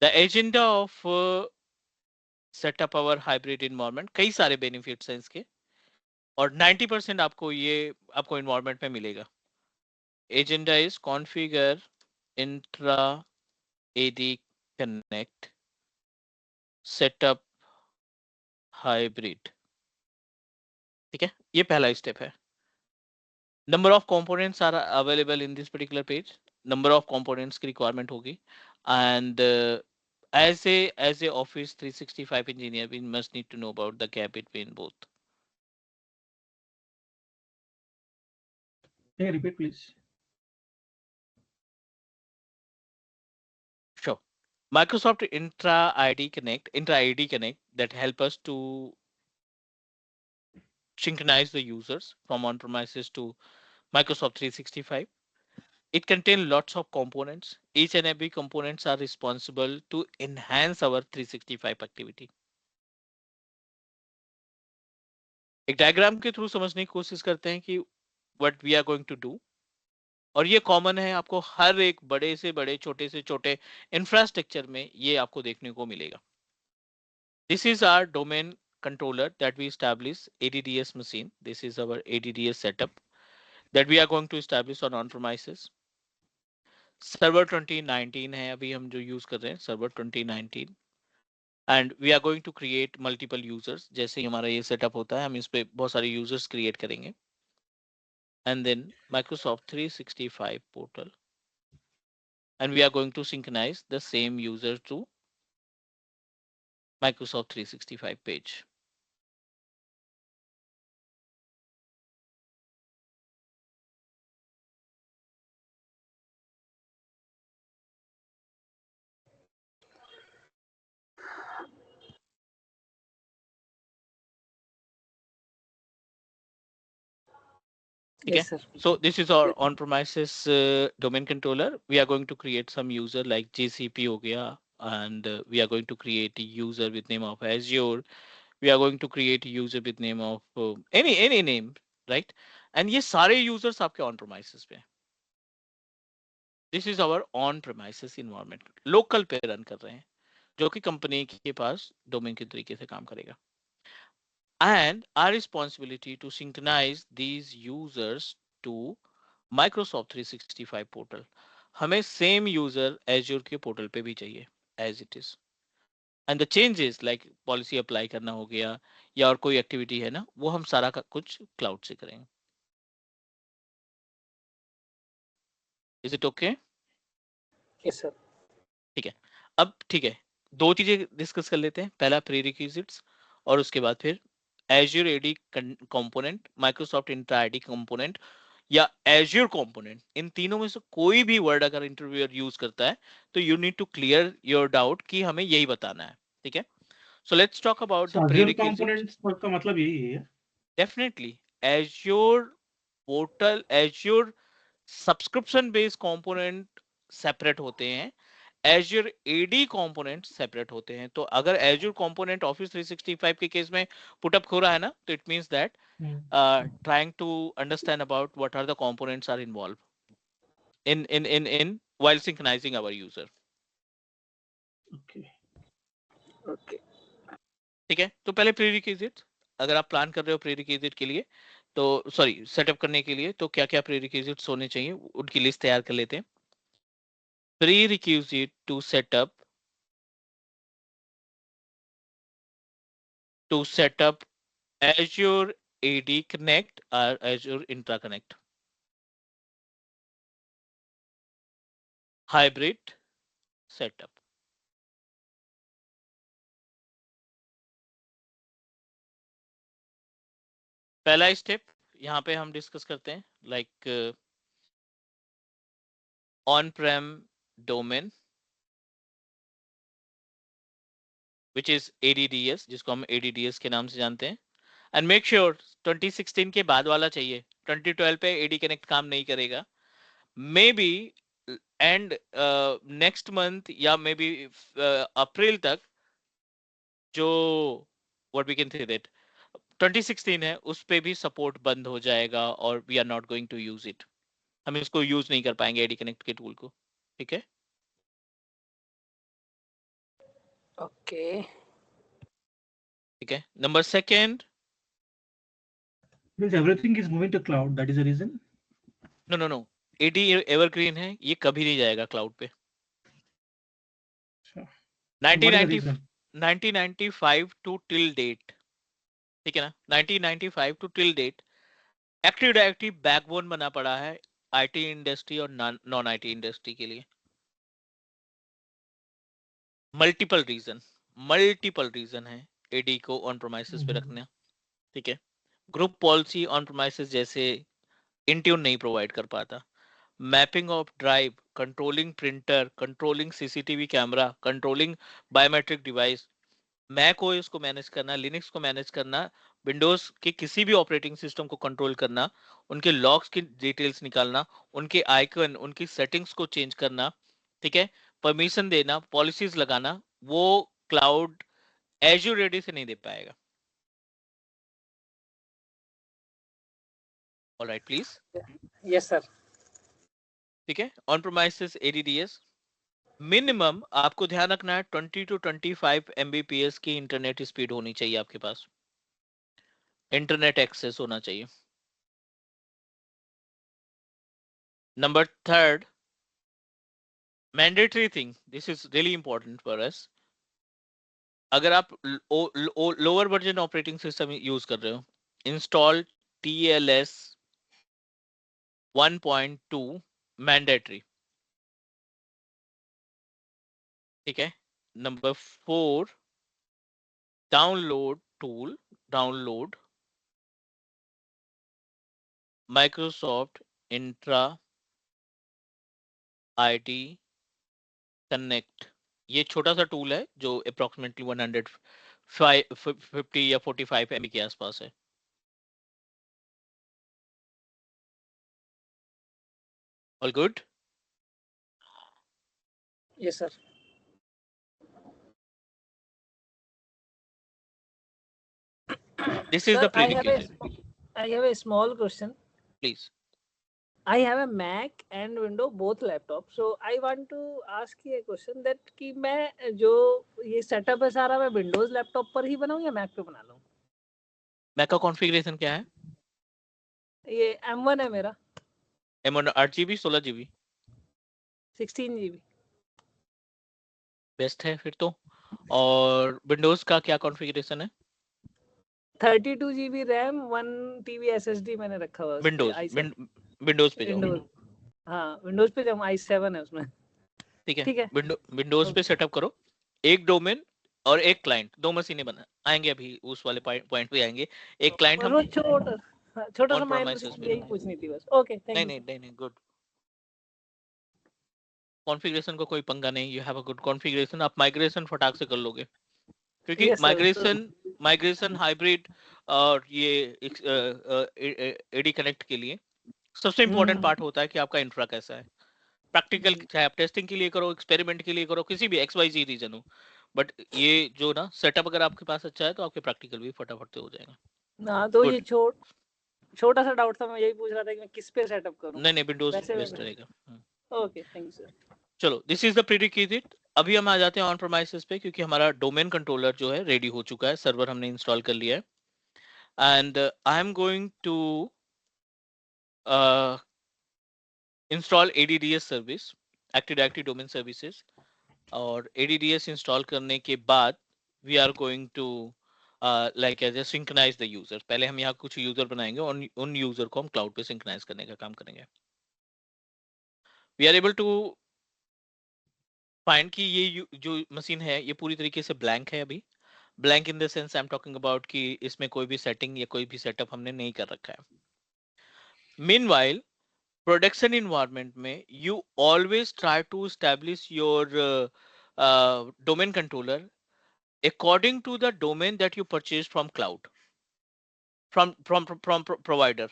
The agenda of setup our hybrid environment, कई सारे बेनिफिट्स हैं इसके और 90% आपको इन्वायरमेंट में मिलेगा. Agenda is configure Entra AD connect setup hybrid. ठीक है, ये पहला स्टेप है. Number of components are available in this particular page. Number of components की रिक्वायरमेंट होगी and as a office 365 engineer we must need to know about the gap between both. Can you repeat, please? Sure. Microsoft Intra ID Connect that help us to synchronize the users from on-premises to Microsoft 365. It contains lots of components. Each and every components are responsible to enhance our 365 activity. एक diagram के through समझने की कोशिश करते हैं कि what we are going to do और ये कॉमन है आपको हर एक बड़े से छोटे इंफ्रास्ट्रक्चर में ये आपको देखने को मिलेगा. This is our domain controller that we establish ADDS machine. This is our ADDS setup that we are going to establish on on-premises. Server 2019 है अभी हम जो यूज कर रहे हैं server 2019 and we are going to create multiple users. जैसे ही हमारा ये सेटअप होता है हम इस पे बहुत सारे यूजर्स क्रिएट करेंगे and then Microsoft 365 portal and we are going to synchronize the same user to Microsoft 365 page. Okay, Yes, sir. so this is our on-premises domain controller. We are going to create some user like GCP हो गया and we are going to create a user with name of Azure. We are going to create a user with name of any name, right? And ये सारे users आपके on-premises पे. This is our on-premises environment. Local पे run कर रहे हैं जो कि कंपनी के पास डोमेन के तरीके से काम करेगा. And our responsibility to synchronize these users to Microsoft 365 portal. हमें same user Azure के portal पे भी चाहिए as it is. And the changes like policy apply करना हो गया या और कोई activity है ना वो हम सारा का कुछ cloud से करेंगे. Is it okay? Yes, sir. ठीक है. अब ठीक है, दो चीजें डिस्कस कर लेते हैं. पहला प्री रिक्विजिट्स और उसके बाद फिर Azure AD component, Microsoft Intra ID component या Azure component. इन तीनों में से कोई भी वर्ड अगर इंटरव्यूअर यूज करता है तो you need to clear your doubt कि हमें यही बताना है. ठीक है, so let's talk about the So pre Azure requisites. components का मतलब यही है. Definitely Azure portal, Azure subscription based component separate होते हैं, Azure AD कंपोनेंट सेपरेट होते हैं. तो अगर Azure कंपोनेंट Office 365 के केस में पुटअप हो रहा है ना तो it means that trying to understand about what are the components are involved in while synchronizing our user. Okay. Okay. ठीक है, तो पहले प्री रिक्विजिट अगर आप प्लान कर रहे हो प्री रिक्विजिट के लिए तो सॉरी सेटअप करने के लिए तो क्या क्या प्री रिक्विजिट्स होने चाहिए उनकी लिस्ट तैयार कर लेते हैं. Prerequisite to setup Azure AD Connect or Azure Intra Connect. Hybrid setup. पहला स्टेप यहाँ पे हम डिस्कस करते हैं like on Prem domain which is ADDS, जिसको हम ADDS के नाम से जानते हैं. And make sure 2016 के बाद वाला चाहिए. 2012 पे AD Connect काम नहीं करेगा. Maybe and next month या maybe अप्रैल तक जो what we can say that 2016 है उस पे भी सपोर्ट बंद हो जाएगा और we are not going to use it. हम इसको यूज नहीं कर पाएंगे AD Connect के टूल को. ठीक है. ओके. ठीक है. Number second, Means everything is moving to cloud. That is the reason. No AD evergreen है, ये कभी नहीं जाएगा क्लाउड पे. Sure. And what is the reason? 1995 to till date. ठीक है ना. 1995 to till date active directory backbone बना पड़ा है आईटी इंडस्ट्री और नॉन आईटी इंडस्ट्री के लिए. मल्टीपल रीजन है एडी को ऑन प्रोमाइसेस पे रखना. ठीक है. ग्रुप पॉलिसी ऑन प्रोमाइसेस जैसे इंट्यून नहीं प्रोवाइड कर पाता. Mapping of drive, controlling printer, controlling CCTV camera, controlling biometric device, Mac OS को मैनेज करना, लिनक्स को मैनेज करना, विंडोज के किसी भी ऑपरेटिंग सिस्टम को कंट्रोल करना, उनके लॉग्स की डिटेल्स निकालना, उनके आइकन, उनकी सेटिंग्स को चेंज करना. ठीक है. परमिशन देना, पॉलिसीज लगाना, वो क्लाउड एज्यूर रेडी से नहीं दे पाएगा. Alright please. Yes sir. ठीक है. ऑन प्रोमाइसेस एडीडीएस मिनिमम आपको ध्यान रखना है 20 टू 25 एमबीपीएस की इंटरनेट स्पीड होनी चाहिए आपके पास. इंटरनेट एक्सेस होना चाहिए. Number third, mandatory thing, this is really important for अस. अगर आप lower version operating system use कर रहे हो, इंस्टॉल TLS 1.2 मैंडेटरी. ठीक है. Number 4, download Microsoft intra IT connect. ये छोटा सा टूल है जो अप्रोक्सीमेटली 150 या 45 MB के आसपास है. All good. Yes sir. This is the prerequisite. I have a small question. Please. I have a Mac and Windows both laptops, so I want to ask you a question that कि मैं जो ये setup है सारा मैं Windows laptop पर ही बनाऊं या Mac पे बना लूं? Mac का कॉन्फ़िगरेशन क्या है? ये M1 है मेरा. M1 8GB 16GB 16GB best है फिर तो. और Windows का क्या कॉन्फ़िगरेशन है? 32GB रैम 1TB SSD मैंने रखा हुआ है. विंडोज पे जाओ. हाँ विंडोज पे जाऊँ. i7 है उसमें. ठीक है. ठीक है. विंडोज पे सेटअप करो. एक डोमेन और एक क्लाइंट, 2 मशीनें बना आएंगे. अभी उस वाले पॉइंट पे आएंगे. एक क्लाइंट हम छोटा सा माइनस यही पूछनी थी बस. Okay thank you. नहीं गुड. कॉन्फ़िगरेशन को कोई पंगा नहीं. You have a good configuration. आप माइग्रेशन फटाक से कर लोगे क्योंकि माइग्रेशन हाइब्रिड और ये एडी कनेक्ट के लिए सबसे इंपॉर्टेंट पार्ट होता है कि आपका इंफ्रा कैसा है. प्रैक्टिकल चाहे आप टेस्टिंग के लिए करो, एक्सपेरिमेंट के लिए करो, किसी भी XYZ रीजन हो, बट ये जो ना सेटअप अगर आपके पास अच्छा है तो आपके प्रैक्टिकल भी फटाफट से हो जाएगा. ना तो ये छोटा सा डाउट था. मैं यही पूछ रहा था कि मैं किस पे सेटअप करूं. नहीं विंडोज बेस्ट रहेगा. Okay thank you sir. चलो दिस इज द प्रीरिक्विजिट. अभी हम आ जाते हैं ऑन प्रीमाइसेस पे क्योंकि हमारा डोमेन कंट्रोलर जो है रेडी हो चुका है. सर्वर हमने इंस्टॉल कर लिया है. And I am going to install ADDS service, active directory domain services. और ADDS इंस्टॉल करने के बाद we are going to like as a synchronize the user. पहले हम यहाँ कुछ यूजर बनाएंगे और उन यूजर को हम क्लाउड पे सिंक्रोनाइज करने का काम करेंगे. We are able to find कि ये जो मशीन है ये पूरी तरीके से ब्लैंक है. अभी blank in the sense I am talking about कि इसमें कोई भी सेटिंग या कोई भी सेटअप हमने नहीं कर रखा है. मीनवाइल प्रोडक्शन इन्वायरमेंट में you always try to establish your domain controller according to the domain that you purchase from cloud, from provider.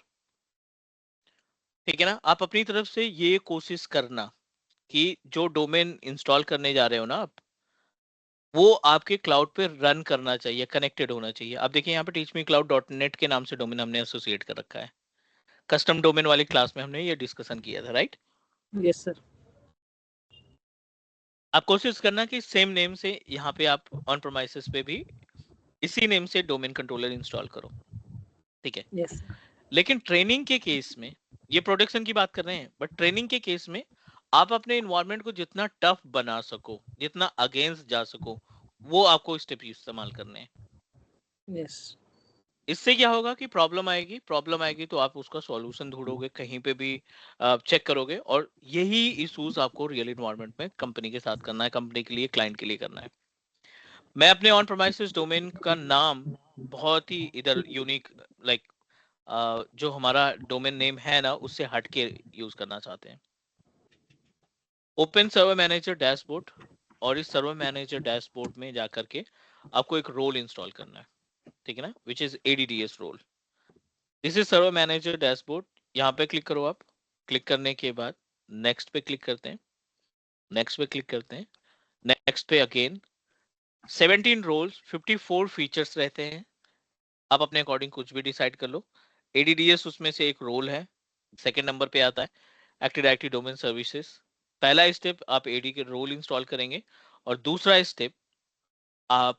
ठीक है ना, आप अपनी तरफ से ये कोशिश करना कि जो डोमेन इंस्टॉल करने जा रहे हो ना आप, वो आपके क्लाउड पे रन करना चाहिए, कनेक्टेड होना चाहिए। आप देखिए यहाँ पे teachmecloud.net के नाम से डोमेन हमने एसोसिएट कर रखा है। कस्टम डोमेन वाली क्लास में हमने ये डिस्कशन किया था, राइट? Yes sir. आप कोशिश करना कि सेम नेम से यहाँ पे आप ऑन प्रोमाइसेस पे भी इसी नेम से डोमेन कंट्रोलर इंस्टॉल करो, ठीक है? यस। लेकिन ट्रेनिंग के केस में, ये प्रोडक्शन की बात कर रहे हैं, बट ट्रेनिंग के केस में आप अपने इन्वायरमेंट को जितना टफ बना सको, जितना अगेंस्ट जा सको, वो आपको स्टेप इस्तेमाल करने हैं। यस। इससे क्या होगा कि प्रॉब्लम आएगी तो आप उसका सॉल्यूशन ढूंढोगे, कहीं पे भी चेक करोगे, और यही इश्यूज आपको रियल इन्वायरमेंट में कंपनी के साथ करना है, कंपनी के लिए, क्लाइंट के लिए करना है। मैं अपने ऑन प्रोमाइसेस डोमेन का नाम बहुत ही इधर यूनिक, लाइक जो हमारा डोमेन नेम है ना, उससे हट के यूज करना चाहते हैं। ओपन सर्वर मैनेजर डैशबोर्ड, और इस सर्वर मैनेजर डैशबोर्ड में जाकर के आपको एक रोल इंस्टॉल करना है, ठीक है ना, which is ADDS role. This is server manager dashboard. यहाँ पे क्लिक करो आप। क्लिक करने के बाद नेक्स्ट पे क्लिक करते हैं, नेक्स्ट पे क्लिक करते हैं, नेक्स्ट पे अगेन। 17 रोल्स, 54 फीचर्स रहते हैं, आप अपने अकॉर्डिंग कुछ भी डिसाइड कर लो। ADDS उसमें से एक रोल है, सेकेंड नंबर पे आता है एक्टिव डायरेक्टरी डोमेन सर्विसेज। पहला स्टेप आप AD के रोल इंस्टॉल करेंगे, और दूसरा स्टेप आप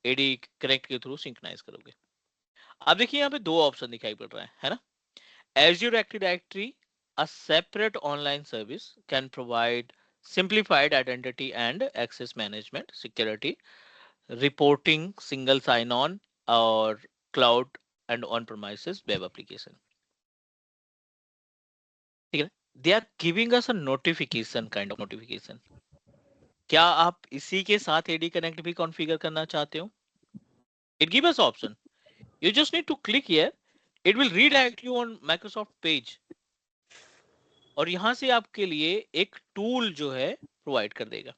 AD कनेक्ट के थ्रू सिंक्रोनाइज करोगे। आप देखिए यहाँ पे दो ऑप्शन दिखाई पड़ रहा है ना? Azure Active Directory, a separate online service, can provide simplified identity and access management, security, reporting, single sign-on, or cloud and on-premises web application. ठीक है? They are giving us a notification, kind of notification. क्या आप इसी के साथ AD Connect भी configure करना चाहते हो? It gives us option. You just need to click here. It will redirect you on Microsoft page. और यहां से आपके लिए एक टूल जो है प्रोवाइड कर देगा।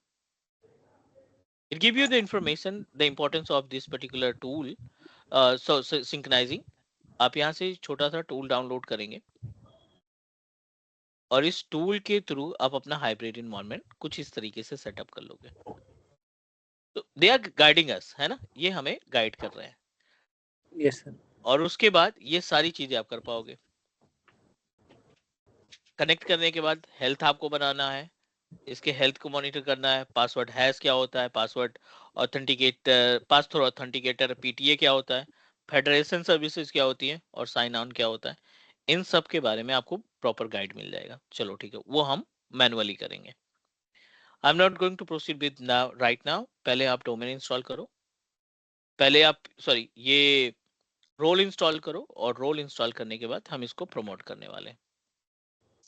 It give you the information, the importance of this particular tool, so synchronizing. आप यहाँ से छोटा सा टूल डाउनलोड करेंगे, और इस टूल के थ्रू आप अपना हाइब्रिड इन्वायरमेंट कुछ इस तरीके से सेटअप कर लोगे। तो दे आर गाइडिंग अस, है ना, ये हमें गाइड कर रहे हैं। Yes sir. और उसके बाद ये सारी चीजें आप कर पाओगे। कनेक्ट करने के बाद हेल्थ आपको बनाना है, इसके हेल्थ को मॉनिटर करना है। पासवर्ड हैश क्या होता है, password authenticator, pass through authenticator PTA क्या होता है, फेडरेशन सर्विसेज क्या होती है, और साइन ऑन क्या होता है, इन सब के बारे में आपको प्रॉपर गाइड मिल जाएगा। चलो ठीक है, वो हम मैनुअली करेंगे। I am not going to proceed with now, right now. पहले आप डोमेन इंस्टॉल करो, पहले आप सॉरी ये रोल इंस्टॉल करो, और रोल इंस्टॉल करने के बाद हम इसको प्रमोट करने वाले हैं।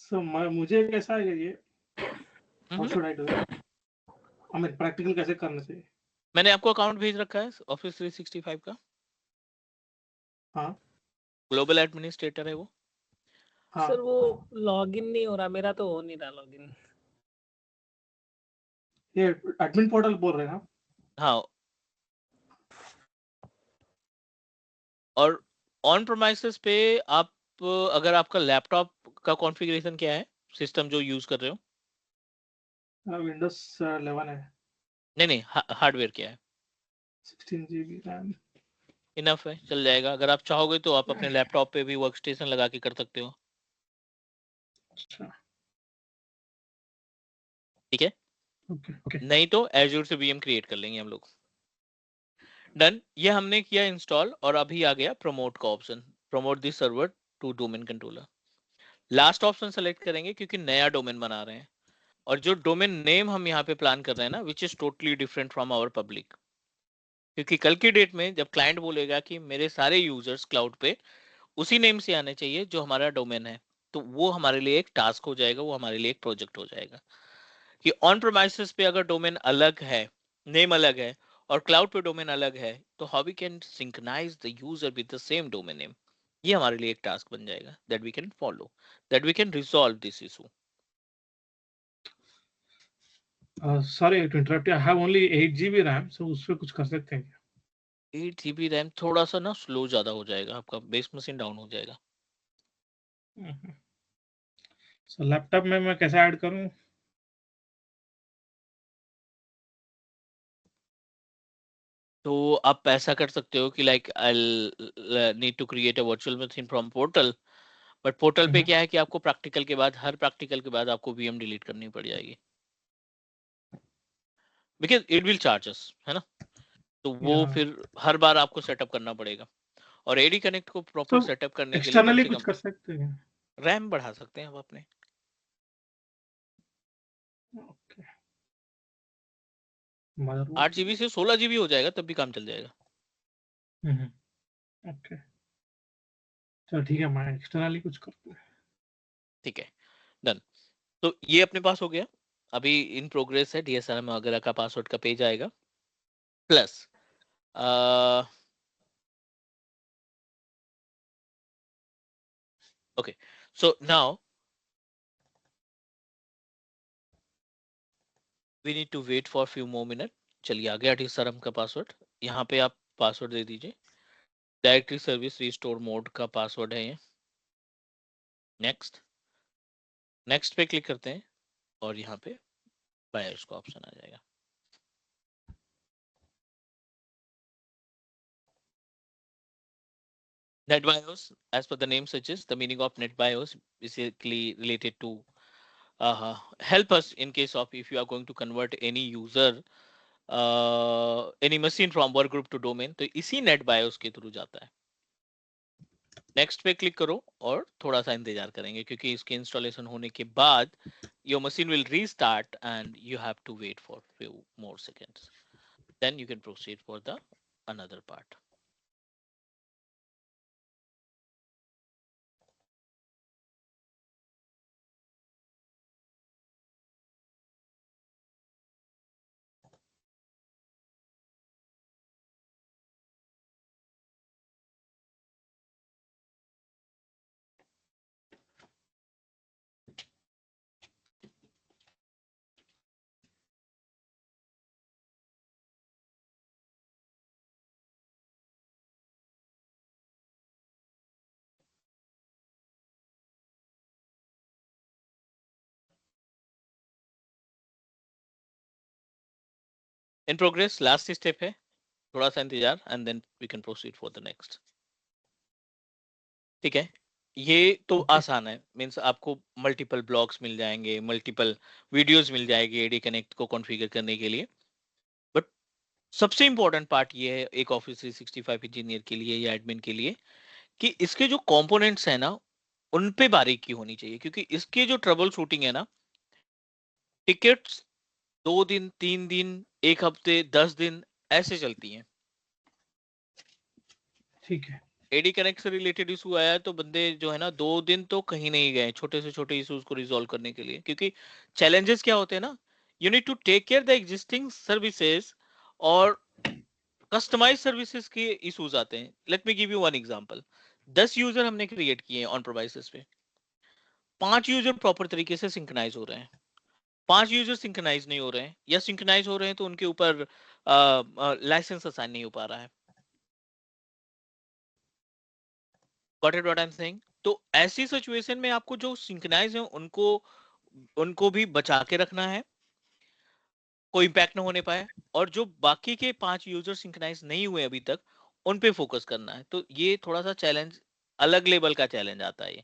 So मुझे कैसा है ये? How hmm. should I do it? I mean practical कैसे करना चाहिए? मैंने आपको अकाउंट भेज रखा है ऑफिस 365 का, हाँ ग्लोबल एडमिनिस्ट्रेटर है वो। हाँ सर वो लॉगिन नहीं हो रहा, मेरा तो हो नहीं रहा लॉगिन। ये एडमिन पोर्टल बोल रहे हैं ना? हाँ, और ऑन प्रोमाइसेस पे आप, अगर आपका लैपटॉप का कॉन्फ़िगरेशन क्या है, सिस्टम जो यूज कर रहे हो? Windows 11 है, नहीं नहीं, हार्डवेयर क्या है? 16 GB RAM। इनफ है, चल जाएगा। अगर आप चाहोगे तो आप अपने लैपटॉप पे भी वर्क स्टेशन लगा के कर सकते हो, अच्छा ठीक है? Okay okay. नहीं तो एज्योर से VM क्रिएट कर लेंगे हम लोग। डन, ये हमने किया इंस्टॉल, और अभी आ गया प्रमोट का option, promote this server to domain controller. Last option select करेंगे क्योंकि नया डोमेन बना रहे हैं, और जो डोमेन नेम हम यहाँ पे प्लान कर रहे हैं ना, which is totally different from our public. क्योंकि कल की डेट में जब क्लाइंट बोलेगा कि मेरे सारे यूजर्स क्लाउड पे उसी नेम से आने चाहिए जो हमारा डोमेन है, तो वो हमारे लिए एक टास्क हो जाएगा, वो हमारे लिए एक प्रोजेक्ट हो जाएगा। कि ऑन प्रोमाइसेस पे अगर डोमेन अलग है, नेम अलग है, और क्लाउड पे डोमेन अलग है, तो how we can synchronize the user with the same domain name, ये हमारे लिए एक टास्क बन जाएगा, that we can follow, that we can resolve this issue. Sorry to interrupt you. I have only 8 GB RAM, so उसपे कुछ कर सकते हैं क्या? 8 GB रैम थोड़ा सा ना स्लो ज्यादा हो जाएगा, आपका बेस मशीन डाउन हो जाएगा। So लैपटॉप में मैं कैसे ऐड करूं? तो आप ऐसा कर सकते हो कि like I need to create a virtual machine from portal, but portal पे क्या है कि आपको प्रैक्टिकल के बाद, हर प्रैक्टिकल के बाद आपको वीएम डिलीट करनी पड़ जाएगी, बिकॉज इट विल चार्जेस, है ना। तो वो Yeah. फिर हर बार आपको सेटअप करना पड़ेगा, और एडी कनेक्ट को प्रॉपर So सेटअप करने के लिए कम एक्सटर्नली से कुछ कम कर सकते हैं? रैम बढ़ा सकते हैं आप अपने। Okay. मदरबोर्ड 8 GB से 16 GB हो जाएगा, तब भी काम चल जाएगा। ओके, चलो ठीक है, मैं एक्सटर्नली कुछ करते हैं। ठीक है, डन। तो ये अपने पास हो गया, अभी इन प्रोग्रेस है डीएसआरएम वगैरह का पासवर्ड का पेज आएगा, plus okay, so now we need to wait for few more minute. चलिए आ गया डीएसआरएम का पासवर्ड, यहाँ पे आप पासवर्ड दे दीजिए, डायरेक्टरी सर्विस रिस्टोर मोड का पासवर्ड है ये। नेक्स्ट, नेक्स्ट पे क्लिक करते हैं और यहाँ पे बायोस का ऑप्शन आ जाएगा। NetBIOS, as per the name suggests, the meaning of NetBIOS basically related to help us in case of if you are going to convert any user any machine from work group to domain, तो इसी NetBIOS के through जाता है। Next पे click करो और थोड़ा सा इंतजार करेंगे, क्योंकि इसके इंस्टॉलेशन होने के बाद your machine will restart and you have to wait for few more seconds, then you can proceed for the another part. In progress, last step है, थोड़ा सा इंतजार and then we can proceed for the next. ठीक है, ये तो Okay. आसान है, मीन्स आपको मल्टीपल ब्लॉक्स मिल जाएंगे, मल्टीपल वीडियोस मिल जाएगी एडी कनेक्ट को कॉन्फ़िगर करने के लिए। बट सबसे इंपॉर्टेंट पार्ट ये है एक ऑफिस 365 इंजीनियर के लिए या एडमिन के लिए, कि इसके जो कंपोनेंट्स है ना, उन पे बारीकी होनी चाहिए, क्योंकि इसके जो ट्रबल शूटिंग है ना, टिकट्स 2 दिन 3 दिन 1 हफ्ते 10 दिन ऐसे चलती हैं। ठीक है। एडी कनेक्ट से रिलेटेड इशू आया है तो बंदे जो है ना 2 दिन तो कहीं नहीं गए छोटे से छोटे इश्यूज को रिजॉल्व करने के लिए, क्योंकि चैलेंजेस क्या होते हैं ना, you need to take care the existing services और कस्टमाइज सर्विसेज के इश्यूज आते हैं। Let me give you one example. 10 user हमने क्रिएट किए हैं ऑन प्रोवाइसेस पे, 5 यूजर प्रॉपर तरीके से सिंक्रोनाइज हो रहे हैं, 5 यूजर सिंक्रोनाइज नहीं हो रहे हैं, या सिंक्रोनाइज हो रहे हैं तो उनके ऊपर लाइसेंस असाइन नहीं हो पा रहा है। Got it what I am saying? तो ऐसी सिचुएशन में आपको जो सिंक्रोनाइज है उनको उनको भी बचा के रखना है, कोई इम्पैक्ट ना होने पाए, और जो बाकी के 5 यूजर सिंक्रोनाइज नहीं हुए अभी तक, उन पे फोकस करना है। तो ये थोड़ा सा चैलेंज, अलग लेवल का चैलेंज आता है ये,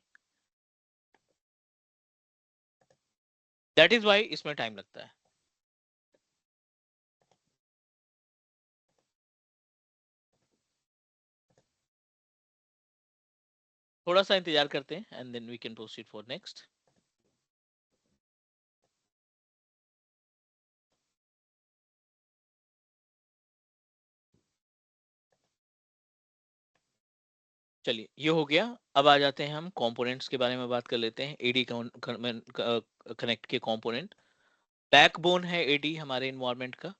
दैट इज वाई इसमें टाइम लगता है। थोड़ा सा इंतजार करते हैं and then we can proceed for next. चलिए ये हो गया, अब आ जाते हैं हम कंपोनेंट्स के बारे में बात कर लेते हैं। एडी कनेक्ट के कंपोनेंट, बैकबोन है एडी हमारे इन्वायरमेंट का।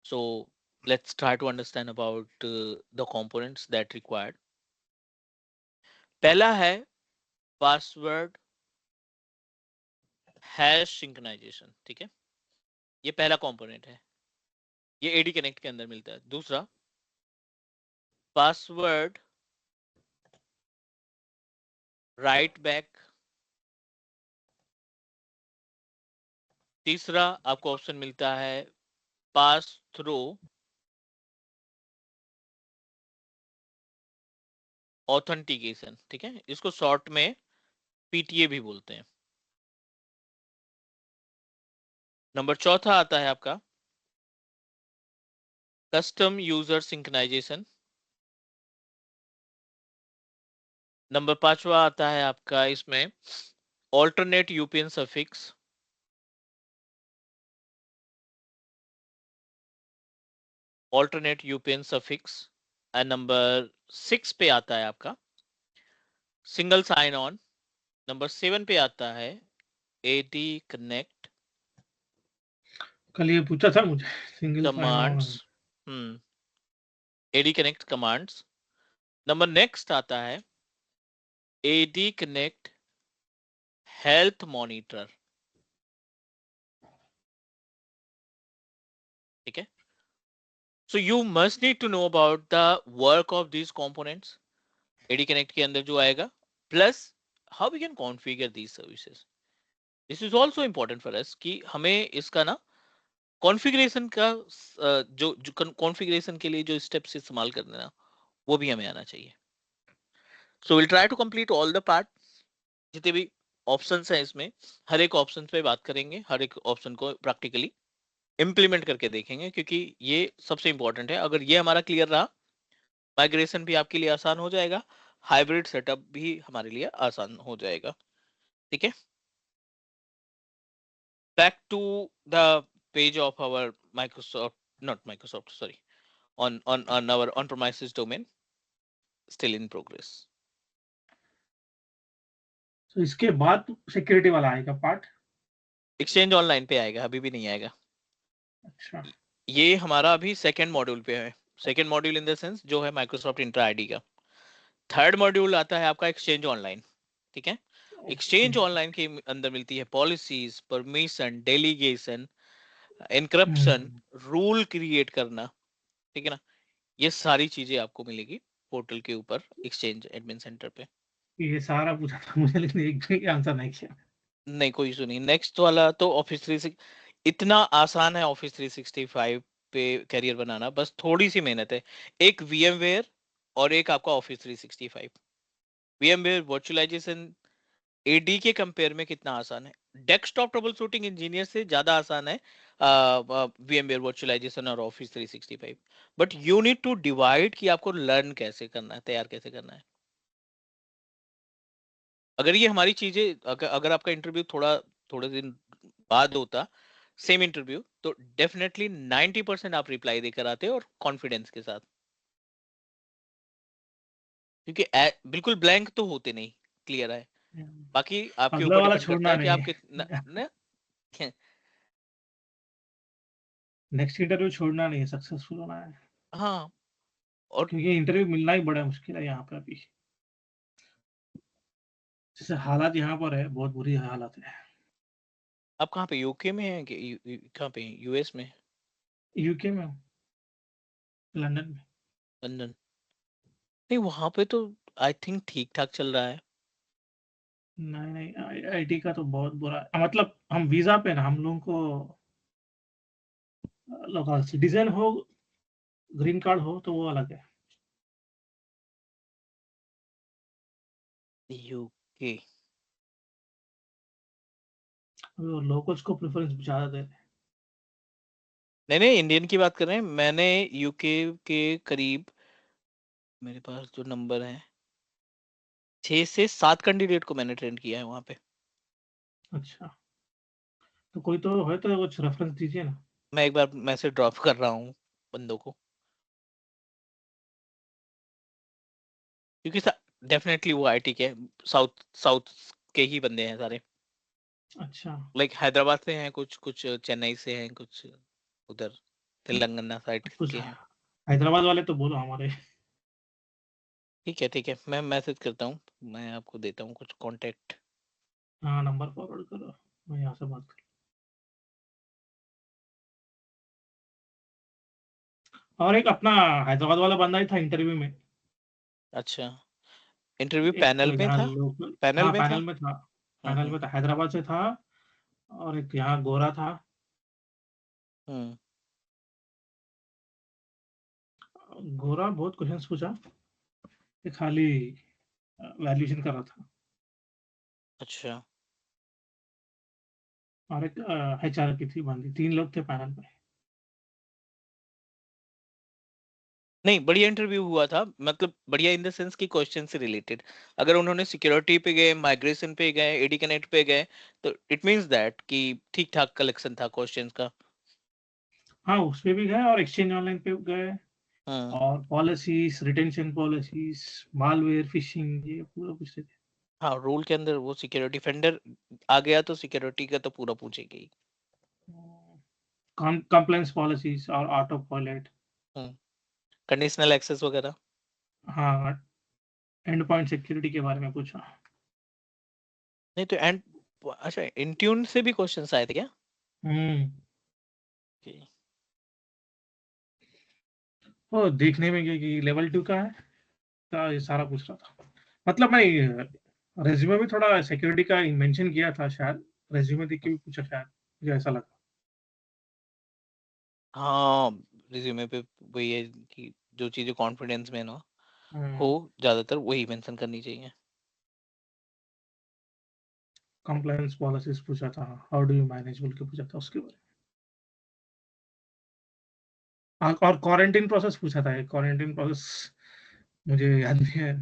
So let's try to understand about the components that required. पहला है पासवर्ड हैश सिंक्रोनाइजेशन, ठीक है। ये पहला कंपोनेंट है, ये एडी कनेक्ट के अंदर मिलता है। दूसरा, पासवर्ड राइट बैक। तीसरा आपको ऑप्शन मिलता है पास थ्रू ऑथेंटिकेशन, ठीक है, इसको शॉर्ट में पीटीए भी बोलते हैं। नंबर चौथा आता है आपका कस्टम यूजर सिंक्रोनाइजेशन। नंबर पांचवा आता है आपका इसमें alternate UPN suffix. Alternate UPN suffix. And number 6 पे आता है आपका सिंगल साइन ऑन। नंबर 7 पे आता है एडी कनेक्ट कल ये पूछा था मुझे single sign commands. On. AD connect commands. Number next आता है एडी कनेक्ट हेल्थ मॉनिटर, ठीक है। So you must need to know about the work of these components AD connect के अंदर जो आएगा, plus how we can configure these services. This is also important for us कि हमें इसका ना कॉन्फ़िगरेशन का जो कॉन्फ़िगरेशन के लिए जो स्टेप्स इस्तेमाल करने ना, वो भी हमें आना चाहिए। So will try to complete all the part. जितने भी ऑप्शंस हैं इसमें, हर एक ऑप्शन पे बात करेंगे, हर एक ऑप्शन को प्रैक्टिकली इम्प्लीमेंट करके देखेंगे, क्योंकि ये सबसे इंपॉर्टेंट है। अगर ये हमारा क्लियर रहा, माइग्रेशन भी आपके लिए आसान हो जाएगा, हाइब्रिड सेटअप भी हमारे लिए आसान हो जाएगा, ठीक है। Back to the page of our Microsoft, not Microsoft, sorry, on our on premises domain, still in progress. तो इसके बाद सिक्योरिटी वाला आएगा पार्ट। एक्सचेंज ऑनलाइन पे आएगा, अभी भी नहीं आएगा। अच्छा, ये हमारा अभी सेकेंड मॉड्यूल पे है। Second module in the sense जो है माइक्रोसॉफ्ट इंट्रा आईडी का। थर्ड मॉड्यूल आता है आपका एक्सचेंज ऑनलाइन, ठीक है। ओके। एक्सचेंज ऑनलाइन के अंदर मिलती है policies, permission, delegation, encryption, rule create करना, ठीक है ना। ये सारी चीजें आपको मिलेगी पोर्टल के ऊपर एक्सचेंज एडमिन सेंटर पे। ये सारा पूछा था मुझे, लेकिन एक भी आंसर नहीं किया। नहीं, कोई इशू नहीं। नेक्स्ट वाला तो ऑफिस 365, इतना आसान है ऑफिस 365 पे करियर बनाना, बस थोड़ी सी मेहनत है। एक VMware और एक आपका ऑफिस 365। VMware वर्चुअलाइजेशन एडी के कंपेयर में कितना आसान है, डेस्कटॉप ट्रबल शूटिंग इंजीनियर से ज्यादा आसान है VMware वर्चुअलाइजेशन और office 365। But you need to divide कि आपको लर्न कैसे करना है, तैयार कैसे करना है। अगर ये हमारी चीजें, अगर आपका इंटरव्यू थोड़े दिन बाद होता, सेम इंटरव्यू, तो डेफिनेटली 90% आप रिप्लाई देकर आते और कॉन्फिडेंस के साथ, क्योंकि बिल्कुल ब्लैंक तो होते नहीं, क्लियर है। बाकी आपके अगला ऊपर वाला डिपेंड करता छोड़ना है कि नहीं आप कितना है। ना, नेक्स्ट इंटरव्यू छोड़ना नहीं है, सक्सेसफुल होना है। हाँ। और क्योंकि इंटरव्यू मिलना ही बड़ा मुश्किल है यहाँ पे अभी। जैसे हालात यहाँ पर है, बहुत बुरी हालत है। आप कहाँ पे, यूके में हैं कि कहाँ पे, यूएस में, यूके में, लंदन में। लंदन? नहीं, वहां पे तो आई थिंक ठीक ठाक चल रहा है। नहीं नहीं, आईटी का तो बहुत बुरा है। मतलब हम वीजा पे ना, हम लोगों को लोकल सिटीजन हो, ग्रीन कार्ड हो तो वो अलग है। यूके? लोकल्स को प्रेफरेंस ज्यादा दे रहे हैं। नहीं नहीं, इंडियन की बात कर रहे हैं। मैंने यूके के करीब, मेरे पास जो नंबर है, 6 से 7 कैंडिडेट को मैंने ट्रेन किया है वहां पे। अच्छा, तो कोई तो है तो कुछ रेफरेंस दीजिए ना। मैं एक बार मैसेज ड्रॉप कर रहा हूँ बंदों को, क्योंकि डेफिनेटली वो आईटी के साउथ साउथ के ही बंदे हैं सारे। अच्छा, लाइक हैदराबाद से हैं कुछ, कुछ चेन्नई से हैं कुछ, उधर तेलंगाना साइड कुछ के हैं। हैदराबाद वाले तो बोलो हमारे। ठीक है ठीक है, मैं मैसेज करता हूँ, मैं आपको देता हूँ कुछ कांटेक्ट। हाँ, नंबर फॉरवर्ड करो, मैं यहाँ से बात और एक अपना हैदराबाद वाला बंदा ही था इंटरव्यू में, अच्छा, इंटरव्यू एक पैनल में यहाँ था? लोकल, पैनल हाँ में था? पैनल में था, पैनल हम्म। में था, हैदराबाद से था, और एक यहाँ गोरा था। हम्म। गोरा बहुत क्वेश्चंस पूछा, ये खाली वैल्यूएशन कर रहा था। अच्छा, और एक HR की थी बंदी, 3 लोग थे पैनल में। नहीं बढ़िया इंटरव्यू हुआ था, मतलब बढ़िया इन द सेंस कि क्वेश्चन से रिलेटेड। अगर उन्होंने सिक्योरिटी पे गए, माइग्रेशन पे गए, एडी कनेक्ट पे गए, तो इट मींस दैट कि ठीक ठाक कलेक्शन था क्वेश्चंस का। हाँ उस पे भी गए, और एक्सचेंज ऑनलाइन पे गए, हम्म। और policies, retention policies, malware, fishing, ये पूरा पूछते थे। हाँ, रूल के अंदर वो सिक्योरिटी फेंडर आ गया तो सिक्योरिटी का तो पूरा पूछेगी ही। कंप्लायंस पॉलिसीज और ऑटो पायलट। हम्म। कंडीशनल एक्सेस वगैरह। हाँ एंड पॉइंट सिक्योरिटी के बारे में पूछा। नहीं तो एंड, अच्छा इंट्यून से भी क्वेश्चंस आए थे क्या? हम्म। Okay. वो देखने में कि लेवल 2 का है, तो ये सारा पूछ रहा था। मतलब मैं रेज्यूमे में थोड़ा सिक्योरिटी का मेंशन किया था शायद, रेज्यूमे देख के भी पूछा शायद, मुझे ऐसा लगा। हाँ, रिज्यूमे पे वही है कि जो चीजें कॉन्फिडेंस में ना हो, हम्म। ज्यादातर वही मेंशन करनी चाहिए। कंप्लायंस पॉलिसीज पूछा था, हाउ डू यू मैनेज बोल के पूछा था उसके बारे में। और क्वारंटाइन प्रोसेस पूछा था, क्वारंटाइन प्रोसेस मुझे याद नहीं है,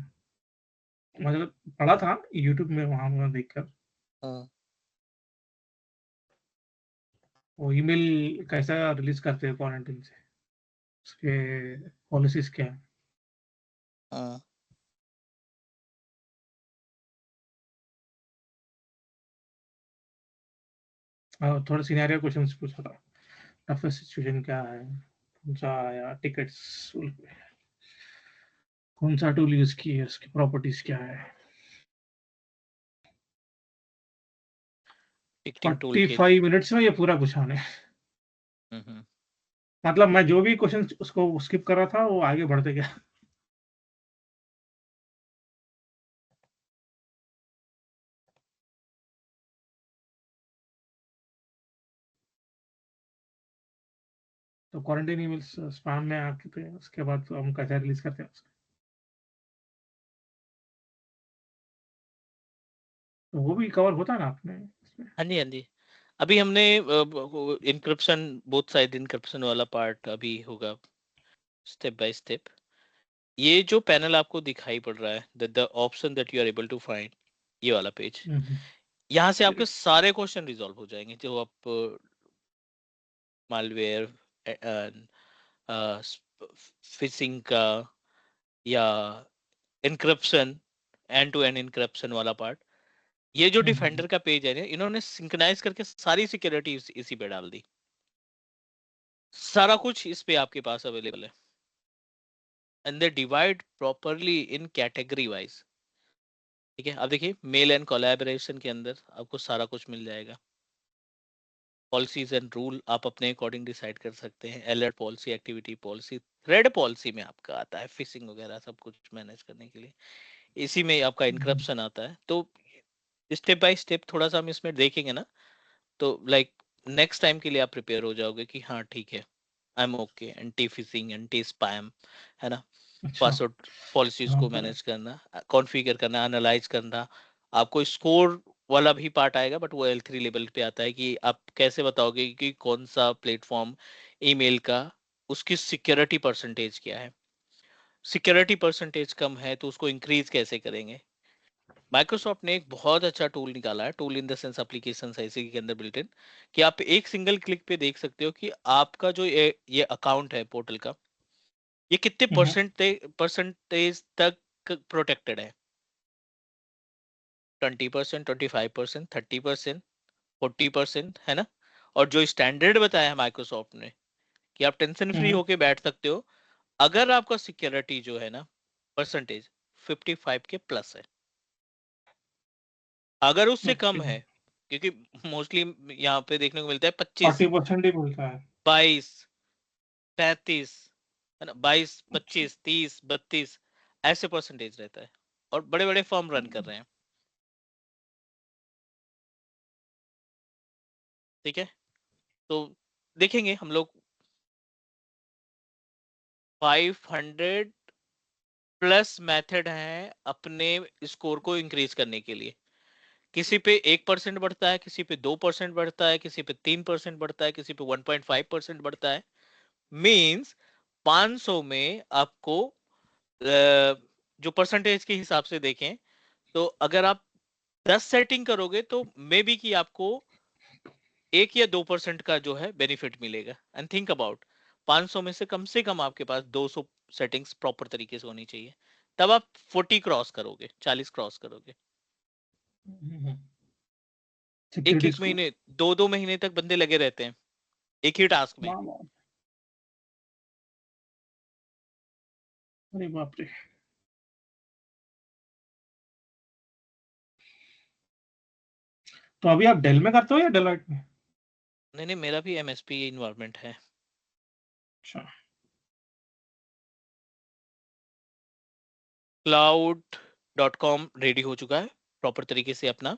मतलब पढ़ा था यूट्यूब में, वहां देखकर। हाँ। वो ईमेल कैसा रिलीज करते हैं क्वारंटाइन से, उसके पॉलिसीज क्या है। हाँ। और थोड़ा सिनेरियो क्वेश्चंस पूछा था, टफेस्ट सिचुएशन क्या है, कौन सा आया टिकट्स, कौन सा टूल यूज किए, उसकी प्रॉपर्टीज क्या है। Ticketing tool kit. 45 मिनट्स में ये पूरा पूछा उन्हें। हम्म। मतलब मैं जो भी क्वेश्चन उसको स्किप कर रहा था, वो आगे बढ़ते गया। तो क्वारंटाइन ईमेल्स स्पैम में आके थे, उसके बाद तो हम कैसे रिलीज करते हैं उसको, तो वो भी कवर होता है ना आपने इसमें। हाँ जी, हाँ जी। अभी हमने इनक्रिप्शन, बोथ साइड इनक्रिप्शन वाला पार्ट अभी होगा स्टेप बाय स्टेप। ये जो पैनल आपको दिखाई पड़ रहा है, the option that you are able to find, ये वाला पेज, हम्म। यहाँ से आपके सारे क्वेश्चन रिजॉल्व हो जाएंगे जो आप मालवेयर, फिशिंग का, या encryption, and to end encryption वाला पार्ट। ये जो हम्म। डिफेंडर का पेज है ना, इन्होंने सिंक्रोनाइज करके सारी सिक्योरिटी इसी पे डाल दी। सारा कुछ इस पे आपके पास अवेलेबल है, and they divide properly in category wise. ठीक है, अब देखिए मेल एंड कोलैबोरेशन के अंदर आपको सारा कुछ मिल जाएगा। पॉलिसीज एंड रूल आप अपने अकॉर्डिंग डिसाइड कर सकते हैं। Alert policy, activity policy, thread policy में आपका आता है फिशिंग वगैरह सब कुछ मैनेज करने के लिए। इसी में आपका इनक्रप्शन आता है। तो स्टेप बाय स्टेप थोड़ा सा हम इसमें देखेंगे ना, तो लाइक नेक्स्ट टाइम के लिए आप प्रिपेयर हो जाओगे कि हाँ ठीक है, I M okay. Anti fishing, anti spam, है ना, अच्छा। पासवर्ड पॉलिसीज हाँ को मैनेज करना, कॉन्फ़िगर करना, एनालाइज करना। आपको स्कोर वाला भी पार्ट आएगा, बट वो L3 लेवल पे आता है कि आप कैसे बताओगे कि कौन सा प्लेटफॉर्म ईमेल का, उसकी सिक्योरिटी परसेंटेज क्या है। सिक्योरिटी परसेंटेज कम है तो उसको इंक्रीज कैसे करेंगे। माइक्रोसॉफ्ट ने एक बहुत अच्छा टूल निकाला है, tool in the sense application है इसी के अंदर बिल्ट इन, कि आप एक सिंगल क्लिक पे देख सकते हो कि आपका जो ये अकाउंट है पोर्टल का, ये कितने हम्म। परसेंटेज तक प्रोटेक्टेड है। 20%, 25%, 30%, 40%, है ना। और जो स्टैंडर्ड बताया है माइक्रोसॉफ्ट ने कि आप टेंशन फ्री हम्म। होके बैठ सकते हो अगर आपका सिक्योरिटी जो है ना परसेंटेज 55 के प्लस है। अगर उससे कम ओके। है, क्योंकि मोस्टली यहाँ पे देखने को मिलता है 25, 40% ही बोलता है। 22, 35, है ना, 22, 25, 30, 32 ऐसे परसेंटेज रहता है, और बड़े बड़े फर्म रन कर रहे हैं। ठीक है, तो देखेंगे हम लोग 500 प्लस मेथड हैं अपने स्कोर को इंक्रीज करने के लिए। किसी पे 1% बढ़ता है, किसी पे 2% बढ़ता है, किसी पे 3% बढ़ता है, किसी पे 1.5% बढ़ता है। मींस 500 में आपको जो परसेंटेज के हिसाब से देखें, तो अगर आप 10 सेटिंग करोगे तो मे बी कि आपको 1 या 2% का जो है बेनिफिट मिलेगा। एंड थिंक अबाउट 500 में से कम आपके पास 200 सेटिंग्स प्रॉपर तरीके से होनी चाहिए, तब आप 40 क्रॉस करोगे, 40 क्रॉस करोगे। एक सिक्योरिटी एक स्कोर। महीने, 2-2 महीने तक बंदे लगे रहते हैं एक ही टास्क में। अरे बाप रे। तो अभी आप डेल में करते हो या डेलॉइट में? नहीं नहीं, मेरा भी एमएसपी इन्वायरमेंट है। अच्छा। cloud.com रेडी हो चुका है प्रॉपर तरीके से अपना।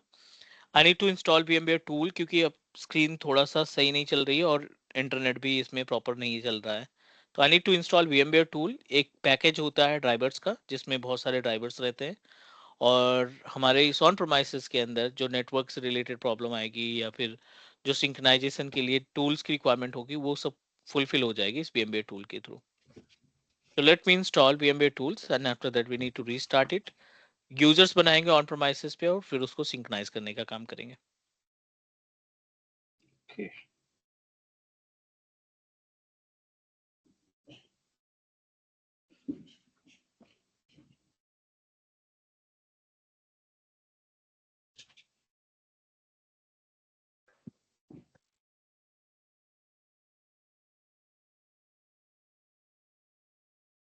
I need to install VMware tool, क्योंकि अब स्क्रीन थोड़ा सा सही नहीं चल रही है और इंटरनेट भी इसमें प्रॉपर नहीं चल रहा है। तो I need to install VMware tool. एक पैकेज होता है ड्राइवर्स का जिसमें बहुत सारे ड्राइवर्स रहते हैं, और हमारे इस ऑन प्रोमाइसेस के अंदर जो नेटवर्क से रिलेटेड प्रॉब्लम आएगी या फिर जो सिंक्रोनाइजेशन के लिए टूल्स की रिक्वायरमेंट होगी, वो सब फुलफिल हो जाएगी इस VMware टूल के through. So let me install VMware tools and after that we need to restart it. Users बनाएंगे ऑन प्रोमाइसेस पे और फिर उसको सिंक्रोनाइज करने का काम करेंगे। Okay.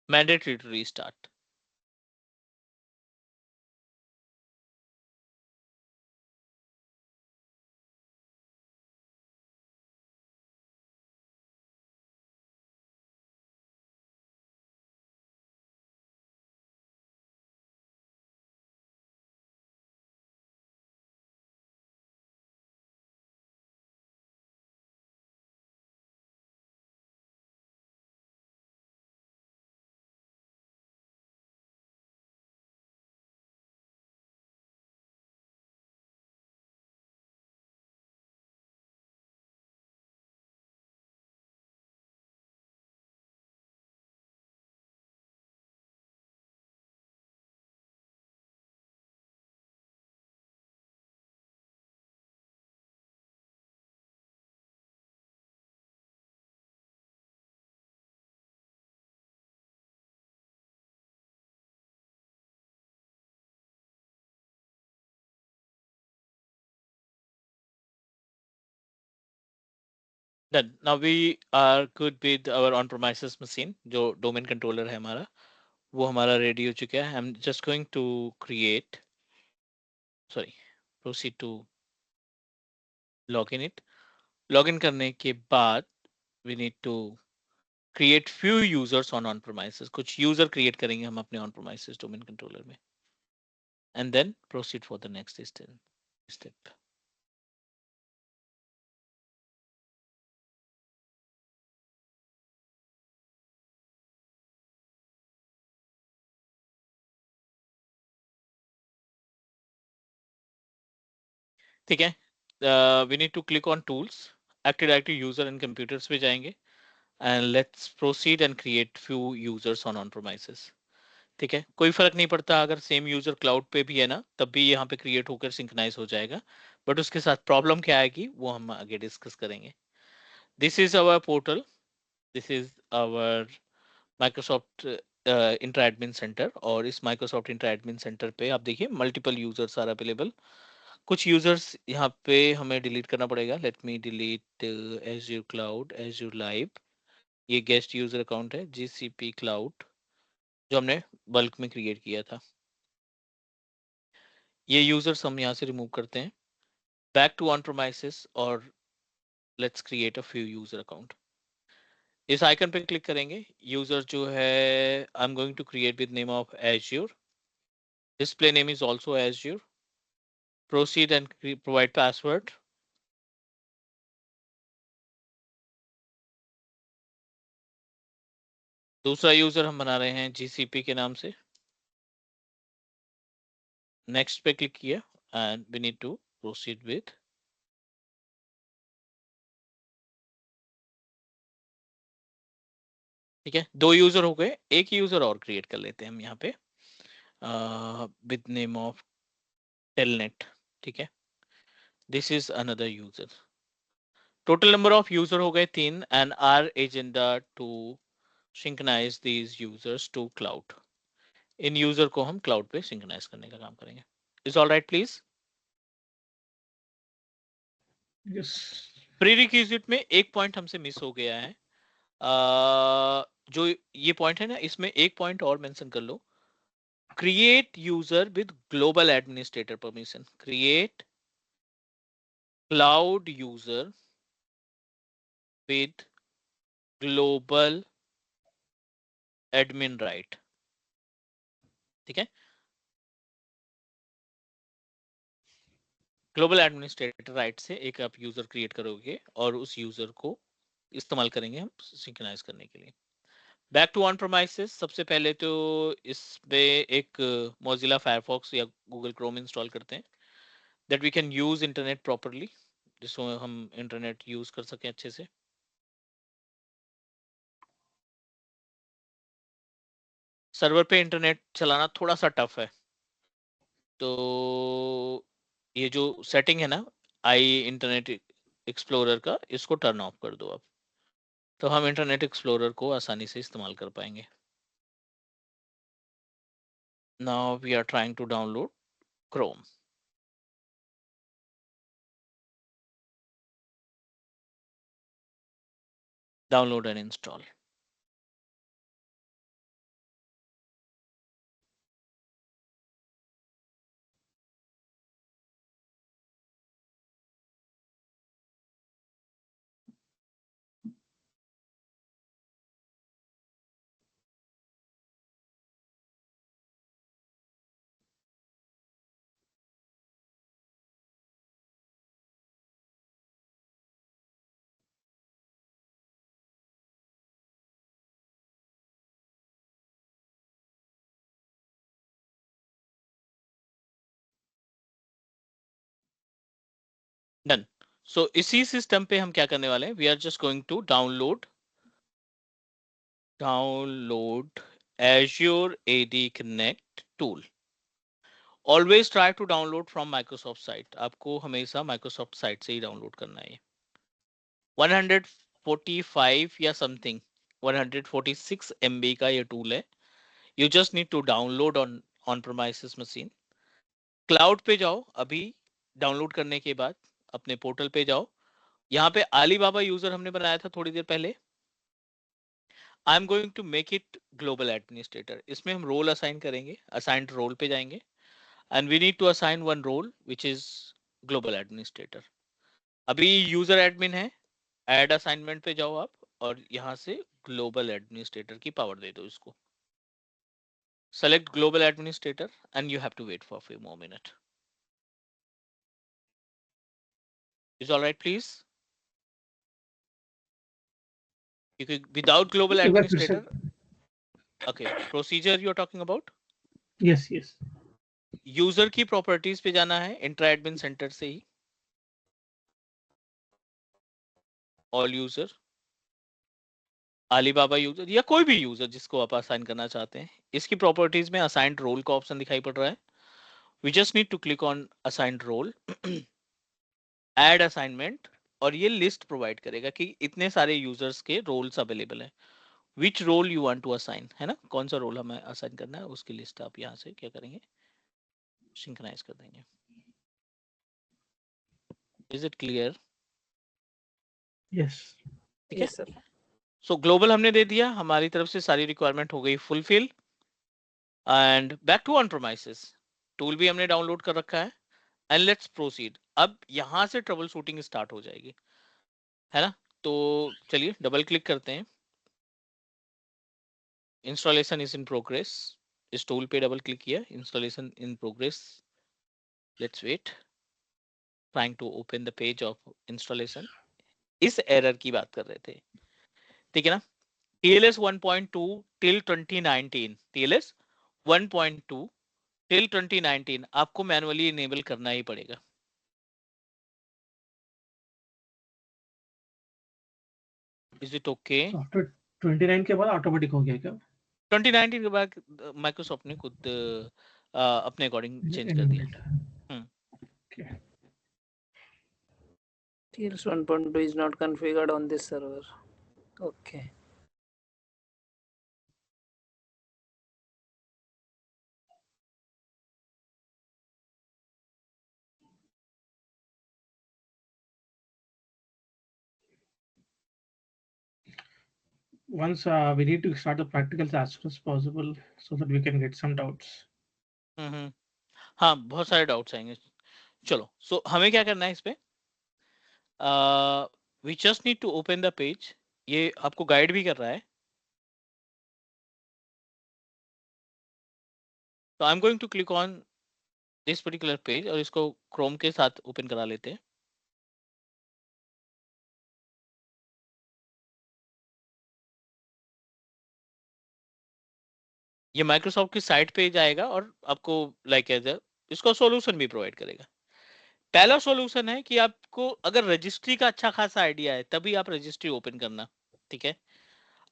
Mandatory to restart. Done. Now we are good with our on premises machine। जो डोमेन कंट्रोलर है हमारा, वो हमारा रेडी हो चुका है। I am just going to create, sorry, proceed to log in it. Log in करने के बाद we need to create few users on premises. कुछ यूजर क्रिएट करेंगे हम अपने ऑन प्रोमाइसेस डोमेन कंट्रोलर में, and then proceed for the next step. ठीक है, we need to click on tools, active directory user and computers पे जाएंगे, and let's proceed and create few users on premises. ठीक है, कोई फर्क नहीं पड़ता अगर सेम यूजर क्लाउड पे भी है ना, तब भी यहाँ पे क्रिएट होकर सिंक्रोनाइज हो जाएगा। बट उसके साथ प्रॉब्लम क्या आएगी वो हम आगे डिस्कस करेंगे। This is our portal, this is our Microsoft Entra admin center, और इस माइक्रोसॉफ्ट इंटर एडमिन सेंटर पे आप देखिए मल्टीपल यूजर्स आर अवेलेबल। कुछ यूजर्स यहाँ पे हमें डिलीट करना पड़ेगा। Let me delete Azure cloud, Azure live, ये गेस्ट यूजर अकाउंट है, GCP क्लाउड जो हमने बल्क में क्रिएट किया था। ये यूजर्स हम यहाँ से रिमूव करते हैं। बैक टू ऑन प्रोमाइसेस और let's create a few user account. इस आइकन पे क्लिक करेंगे, यूजर जो है I am going to create with name of Azure, display name is also Azure, proceed and provide password. दूसरा user हम बना रहे हैं जीसीपी के नाम से, नेक्स्ट पे क्लिक किया and we need to proceed with. ठीक है, 2 यूजर हो गए, एक यूजर और क्रिएट कर लेते हैं हम यहाँ पे विद नेम ऑफ टेलनेट। ठीक है, this is another user. Total number of user हो गए 3 and our agenda to synchronize these users to cloud. इन यूजर को हम क्लाउड पे सिंक्रोनाइज करने का काम करेंगे। Is all right please? Yes. Prerequisite में एक पॉइंट हमसे मिस हो गया है। जो ये पॉइंट है ना, इसमें एक पॉइंट और मेंशन कर लो, create user with global administrator permission, create cloud user with global admin right. ठीक है, ग्लोबल एडमिनिस्ट्रेटर राइट से एक आप यूजर क्रिएट करोगे और उस यूजर को इस्तेमाल करेंगे हम सिंक्रोनाइज करने के लिए। बैक टू ऑन प्रोमाइसेस, सबसे पहले तो इस पे एक मोजिला फायरफॉक्स या गूगल क्रोम इंस्टॉल करते हैं that we can use internet properly, जिसको हम इंटरनेट यूज कर सकें अच्छे से। सर्वर पे इंटरनेट चलाना थोड़ा सा टफ है, तो ये जो सेटिंग है ना आई इंटरनेट एक्सप्लोरर का, इसको टर्न ऑफ कर दो आप, तो हम इंटरनेट एक्सप्लोरर को आसानी से इस्तेमाल कर पाएंगे। Now we are trying to download Chrome. Download and install. Done. So इसी सिस्टम पे हम क्या करने वाले हैं, we are just going to download Azure AD Connect tool. Always try to download from Microsoft site. आपको हमेशा Microsoft site से ही डाउनलोड करना है। 145 या समथिंग 146 MB का ये टूल है। You just need to download on premises machine. Cloud पे जाओ, अभी डाउनलोड करने के बाद अपने पोर्टल पे जाओ, यहाँ पे आलीबाबा यूजर हमने बनाया था थोड़ी देर पहले। I am going to make it global administrator. इसमें हम रोल असाइन करेंगे, असाइंड रोल पे जाएंगे and we need to assign one role which is global administrator. अभी यूजर एडमिन है, ऐड असाइनमेंट पे जाओ आप और यहाँ से ग्लोबल एडमिनिस्ट्रेटर की पावर दे दो इसको। Select global administrator and you have to wait for few more minute. Is alright please? Without global एक बार फिर से। administrator, okay, procedure you are talking about, yes yes. User की प्रॉपर्टीज पे जाना है इंट्रा एडमिन सेंटर से ही, all user, आलीबाबा user या कोई भी यूजर जिसको आप असाइन करना चाहते हैं। इसकी प्रॉपर्टीज में असाइंड रोल का ऑप्शन दिखाई पड़ रहा है। We just need to click on assigned role, add assignment, और ये लिस्ट प्रोवाइड करेगा कि इतने सारे यूजर्स के रोल्स अवेलेबल हैं, which role you want to assign, है ना, कौन सा रोल हमें असाइन करना है, उसकी लिस्ट आप यहाँ से क्या करेंगे, सिंक्रोनाइज कर देंगे। Is it clear? यस। ठीक है, यस सर। सो ग्लोबल हमने दे दिया, हमारी तरफ से सारी रिक्वायरमेंट हो गई fulfil. And back to on promises, tool भी हमने डाउनलोड कर रखा है एंड लेट्स प्रोसीड। अब यहाँ से ट्रबल शूटिंग स्टार्ट हो जाएगी, है ना। तो चलिए डबल क्लिक करते हैं इंस्टॉलेशन इज इन प्रोग्रेस। इस टूल पे डबल क्लिक किया, installation in progress. Let's wait, trying to open the page of installation. इस एरर की बात कर रहे थे, ठीक है ना। TLS 1.2 टिल 2019, TLS 1.2 टिल 2019 आपको मैनुअली इनेबल करना ही पड़ेगा। Is it okay? तो आफ्टर 29 के बाद ऑटोमेटिक हो गया क्या? 2019 के बाद माइक्रोसॉफ्ट ने खुद अपने अकॉर्डिंग चेंज कर दिया। Enabled. Okay. TLS 1.2 is not configured on this server. Okay. Once we need to start the practicals as soon as possible so that we can get some doubts. हाँ, बहुत सारे doubts आएंगे। चलो, सो हमें क्या करना है इस पे? We just need to open the page. ये आपको गाइड भी कर रहा है। तो I am going to click on this particular page और इसको क्रोम के साथ ओपन करा लेते हैं। ये माइक्रोसॉफ्ट की साइट पे जाएगा और आपको लाइक एज इसका सॉल्यूशन भी प्रोवाइड करेगा। पहला सॉल्यूशन है कि आपको अगर रजिस्ट्री का अच्छा खासा आइडिया है तभी आप रजिस्ट्री ओपन करना, ठीक है।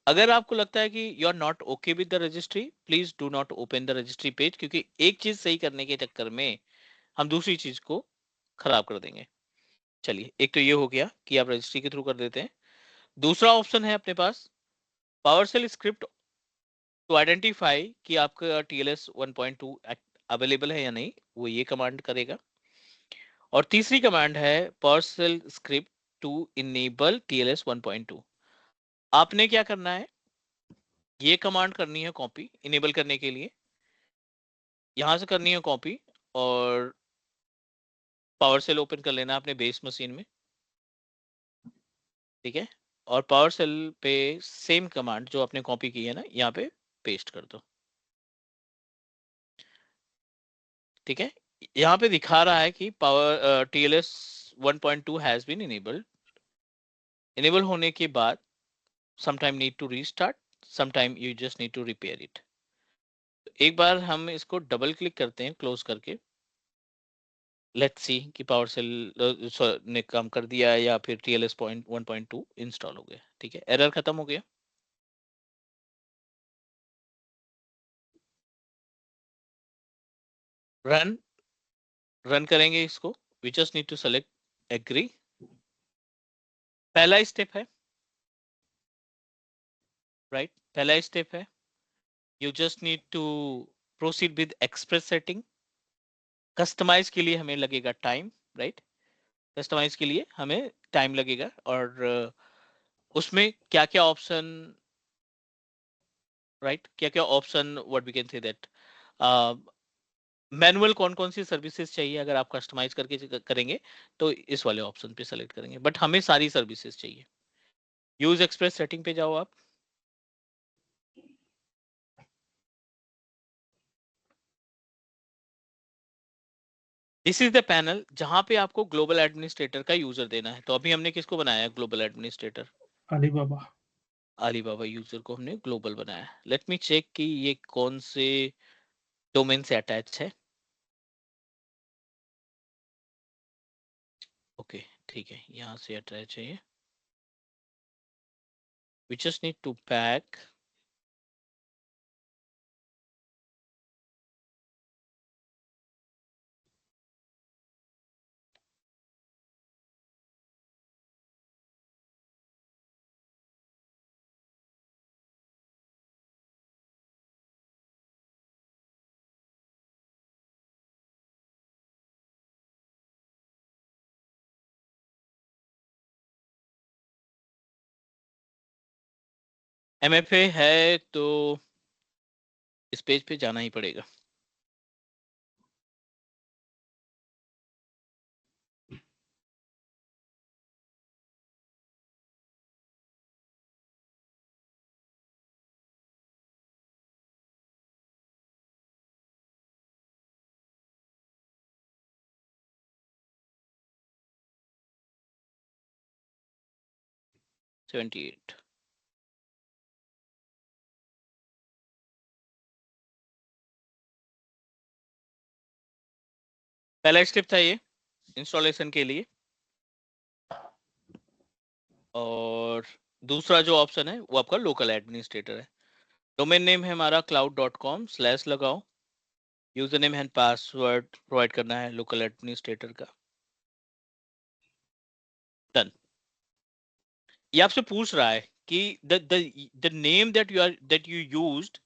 अगर आपको लगता है कि you are not okay with the registry, please do not open the registry page, क्योंकि एक चीज सही करने के चक्कर में हम दूसरी चीज को खराब कर देंगे। चलिए, एक तो ये हो गया कि आप रजिस्ट्री के थ्रू कर देते हैं। दूसरा ऑप्शन है अपने पास पावरशेल स्क्रिप्ट टू आइडेंटिफाई कि आपका TLS 1.2 अवेलेबल है या नहीं, वो ये कमांड करेगा। और तीसरी कमांड है PowerShell script to enable TLS 1.2। आपने क्या करना है, ये कमांड करनी है कॉपी इनेबल करने के लिए, यहां से करनी है कॉपी और पावरशेल ओपन कर लेना अपने बेस मशीन में, ठीक है। और पावरशेल पे सेम कमांड जो आपने कॉपी की है ना, यहाँ पे पेस्ट कर दो, ठीक है। यहाँ पे दिखा रहा है कि power TLS 1.2 has been enabled. Enable होने के बाद sometime need to restart, sometime you just need to repair it। एक बार हम इसको डबल क्लिक करते हैं क्लोज करके, लेट्स सी कि पावरशेल ने काम कर दिया है या फिर TLS 1.2 इंस्टॉल हो गया, ठीक है। एरर खत्म हो गया। रन रन करेंगे इसको। We just need to select agree. पहला स्टेप है, राइट, पहला स्टेप है you just need to proceed with express setting. Customize के लिए हमें लगेगा टाइम, राइट। कस्टमाइज के लिए हमें टाइम लगेगा और उसमें क्या क्या ऑप्शन, राइट, क्या क्या option, what we can say that manual कौन कौन सी सर्विसेज चाहिए। अगर आप कस्टमाइज करके करेंगे तो इस वाले ऑप्शन पे सेलेक्ट करेंगे, बट हमें सारी सर्विसेज चाहिए। यूज एक्सप्रेस सेटिंग पे जाओ आप। दिस इज द पैनल जहां पे आपको ग्लोबल एडमिनिस्ट्रेटर का यूजर देना है। तो अभी हमने किसको बनाया है global administrator? Alibaba. Alibaba user को हमने ग्लोबल बनाया। लेट मी चेक कि ये कौन से डोमेन से अटैच है। ओके, ठीक है, यहाँ से अटैच है ये। We just need to pack. MFA है तो इस पेज पे जाना ही पड़ेगा। 78. पहला स्टेप था ये इंस्टॉलेशन के लिए, और दूसरा जो ऑप्शन है वो आपका लोकल एडमिनिस्ट्रेटर है। डोमेन नेम है हमारा cloud.com, स्लैश लगाओ, user name and password provide करना है लोकल एडमिनिस्ट्रेटर का। डन। ये आपसे पूछ रहा है कि the name that you used,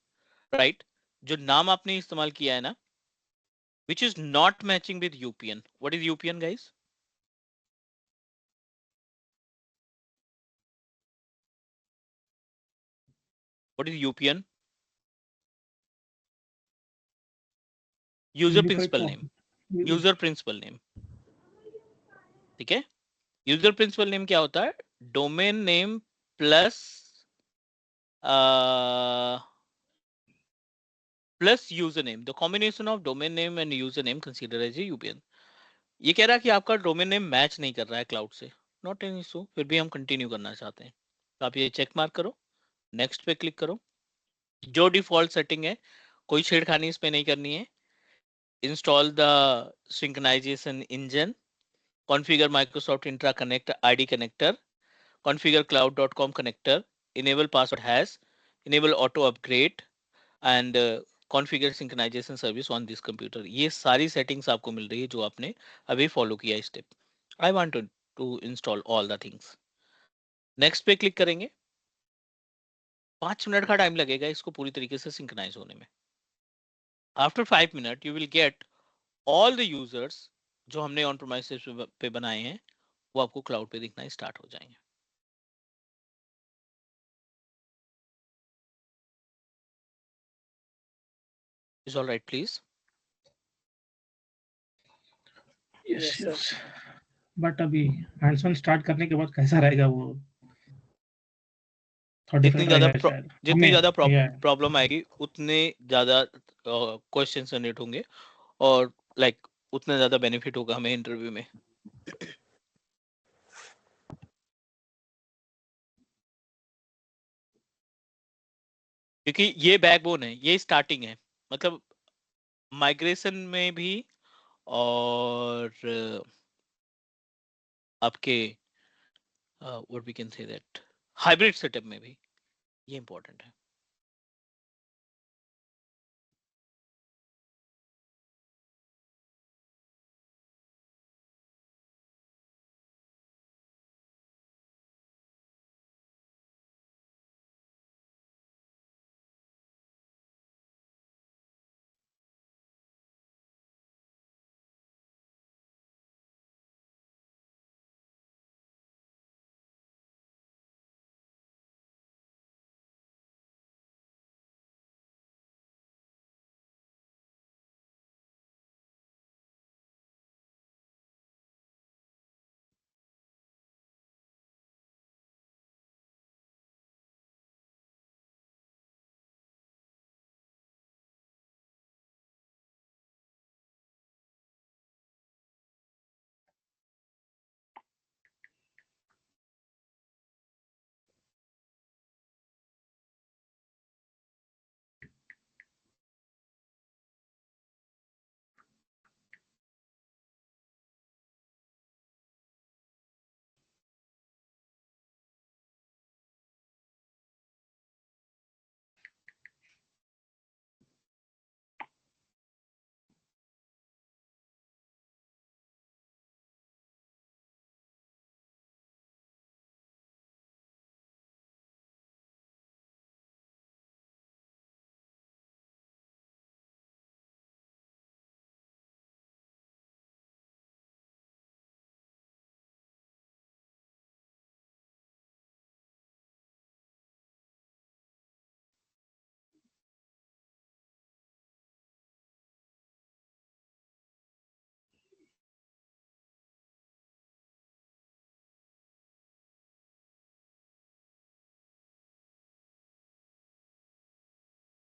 right, जो नाम आपने इस्तेमाल किया है ना, which is not matching with UPN. What is UPN, guys? What is UPN? User unified principal name. User principal name. ठीक है? User principal name क्या होता है? Domain name plus plus username. The combination of domain name and username considered as a UPN. ये कह रहा है कि आपका डोमेन नेम मैच नहीं कर रहा है क्लाउड से। नॉट एन इशू, फिर भी हम कंटिन्यू करना चाहते हैं, तो आप ये चेक मार्क करो, नेक्स्ट पे क्लिक करो। जो डिफॉल्ट सेटिंग है, कोई छेड़खानी इस पे नहीं करनी है। Install the synchronization engine, configure Microsoft Entra connect ID connector, configure cloud.com connector, enable password hash, enable auto upgrade and configure synchronization service on this computer. ये सारी सेटिंग्स आपको मिल रही है जो आपने अभी फॉलो किया step. I want to install all the things. Next पे क्लिक करेंगे। 5 मिनट का टाइम लगेगा इसको पूरी तरीके से सिंक्रोनाइज होने में। After 5 minute you will get all the users जो हमने ऑन प्रोमाइसेस पे बनाए हैं वो आपको क्लाउड पे दिखना स्टार्ट हो जाएंगे। Is all right please? Yes Yes, sir. Yes, but अभी हैंड्स ऑन स्टार्ट करने के बाद कैसा रहेगा वो, थोड़ा जितनी डिफरेंट ज्यादा रहेगा शायद जितनी हमें। ज्यादा या प्रॉब्लम आएगी उतने ज्यादा क्वेश्चन जनरेट होंगे, और लाइक उतना ज्यादा बेनिफिट होगा हमें इंटरव्यू में। क्योंकि ये बैकबोन है, ये स्टार्टिंग है, मतलब माइग्रेशन में भी और आपके what we can say that hybrid setup में भी ये इंपॉर्टेंट है।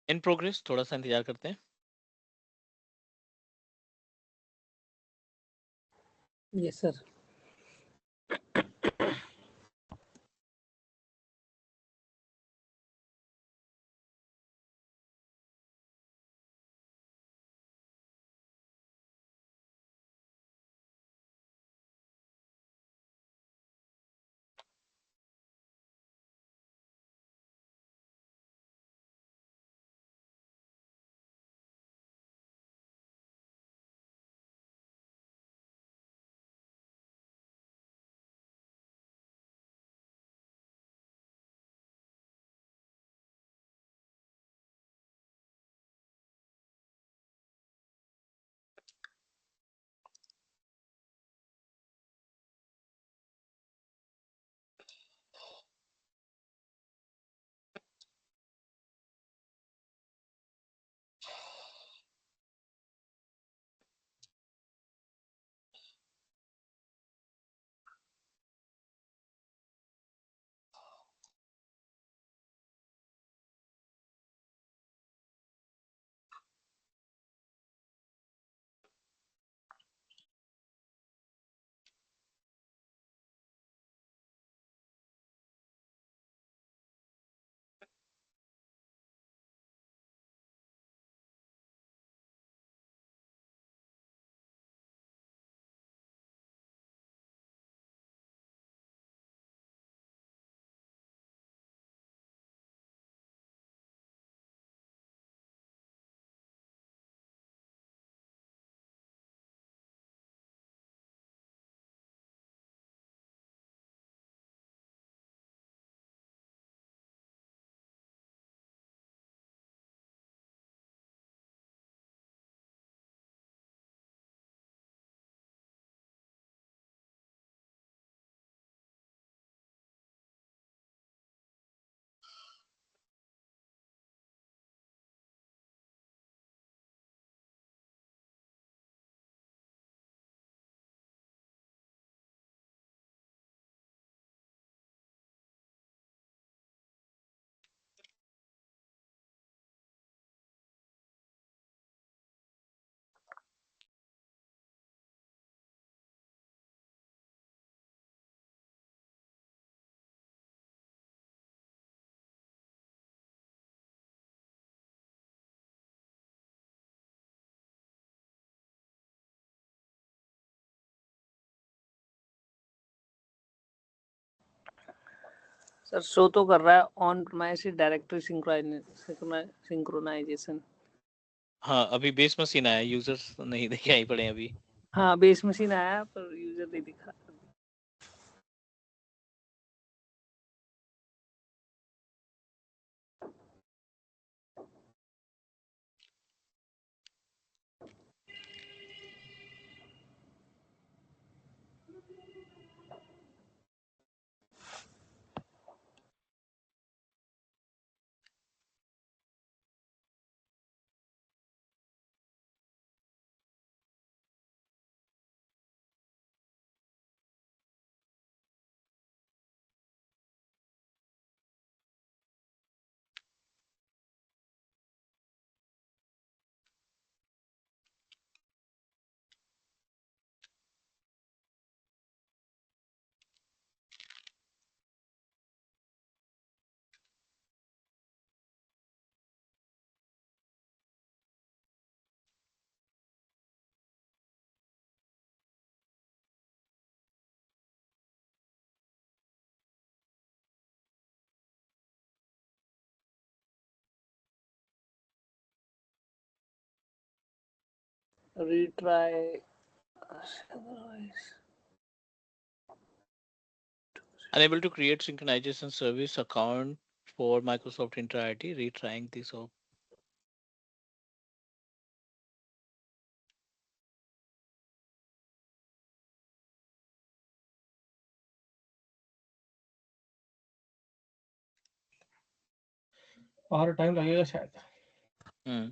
इन प्रोग्रेस, थोड़ा सा इंतजार करते हैं। Yes, sir. सर शो तो कर रहा है ऑन प्रीमाइस डायरेक्टरी सिंक्रोनाइजेशन। हाँ अभी बेस मशीन आया, यूजर्स नहीं दिखाई पड़े अभी। हाँ बेस मशीन आया पर यूजर नहीं दिखा। retry Unable to create synchronization service account for Microsoft Intra IT, retrying this op. और टाइम लगेगा शायद। Hmm.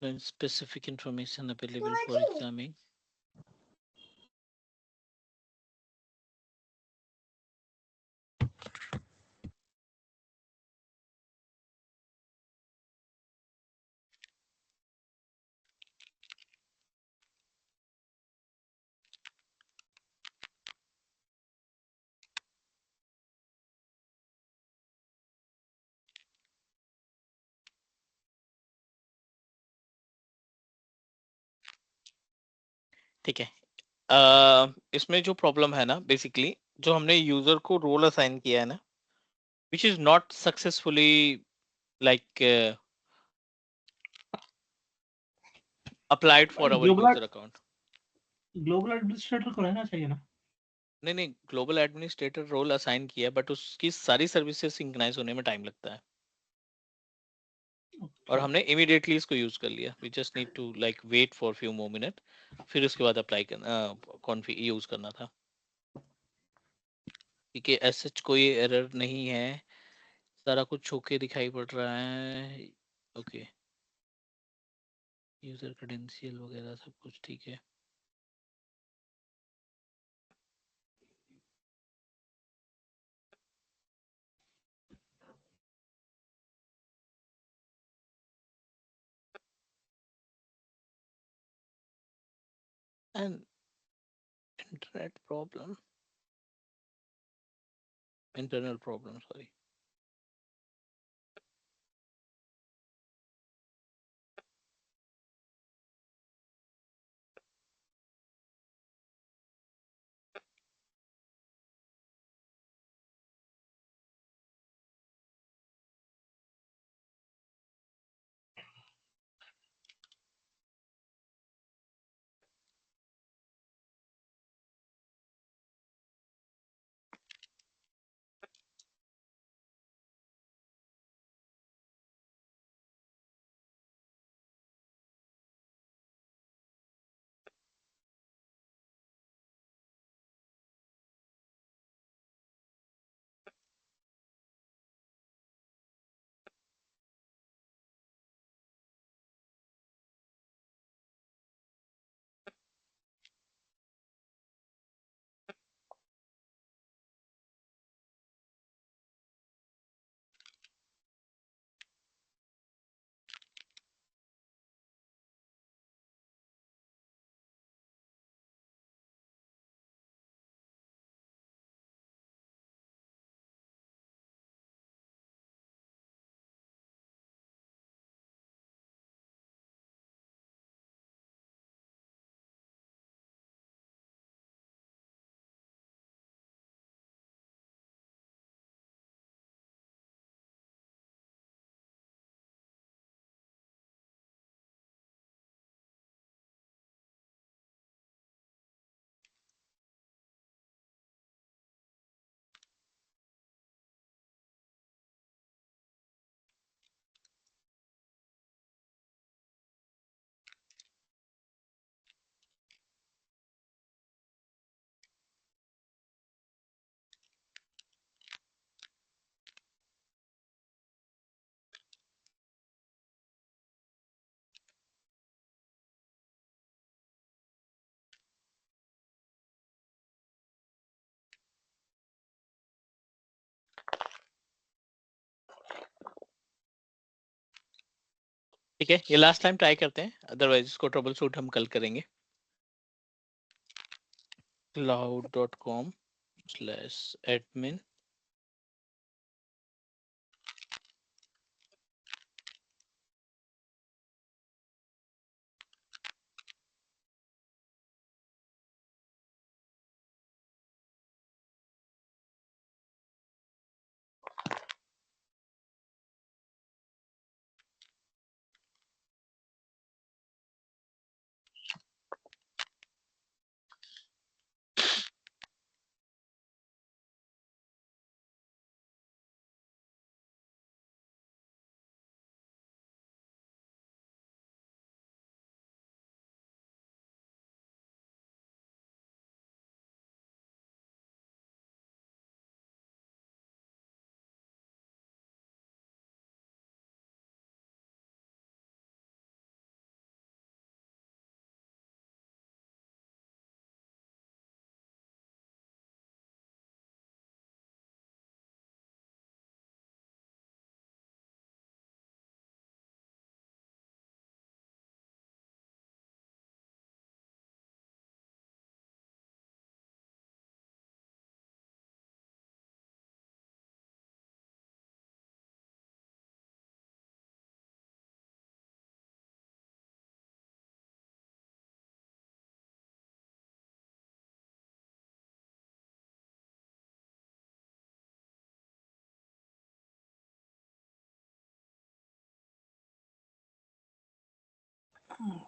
When specific information available for examining. ठीक है। इसमें जो प्रॉब्लम है ना, बेसिकली जो हमने यूजर को रोल असाइन किया है ना, which is not successfully like applied for our global user account. Global administrator को रहना चाहिए ना। नहीं नहीं, ग्लोबल एडमिनिस्ट्रेटर रोल असाइन किया है, बट उसकी सारी सर्विसेज सिंक्रोनाइज होने में टाइम लगता है, और हमने इमीडिएटली इसको यूज कर लिया। We just need to like wait for few more minute, फिर उसके बाद अप्लाई करना, कॉन्फ़िग यूज करना था। क्योंकि एज सच कोई एरर नहीं है, सारा कुछ होके दिखाई पड़ रहा है। ओके, यूजर क्रेडेंशियल वगैरह सब कुछ ठीक है। And internet problem, internal problem, sorry. ठीक है, ये लास्ट टाइम ट्राई करते हैं, अदरवाइज इसको ट्रबल शूट हम कल करेंगे। cloud.com/admin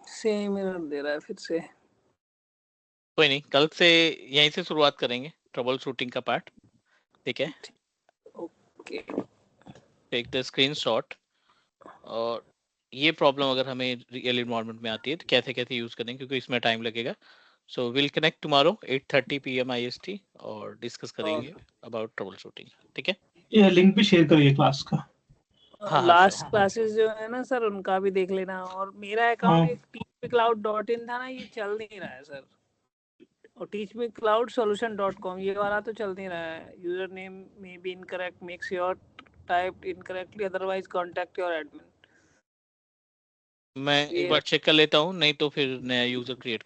सेम एरर दे रहा है फिर से। कोई नहीं, कल से यहीं से शुरुआत करेंगे ट्रबल शूटिंग का पार्ट। ठीक है, ओके, टेक द स्क्रीनशॉट। और ये प्रॉब्लम अगर हमें रियल एनवायरनमेंट में आती है तो कैसे कैसे यूज करें, क्योंकि इसमें टाइम लगेगा। So will connect tomorrow 8:30 PM IST और डिस्कस करेंगे अबाउट ट्रबल शूटिंग। ठीक है, ये लिंक भी शेयर करिए क्लास का। हाँ लास्ट sure। क्लासेस जो है ना सर, उनका भी देख लेना। और मेरा अकाउंट एक teachmecloud.in था ना, ये चल नहीं रहा है सर। और teachmecloudsolution.com ये वाला तो चल नहीं रहा है। User name may be incorrect, make sure typed incorrectly, otherwise contact your admin. मैं एक बार चेक कर लेता हूँ, नहीं तो फिर नया यूजर क्रिएट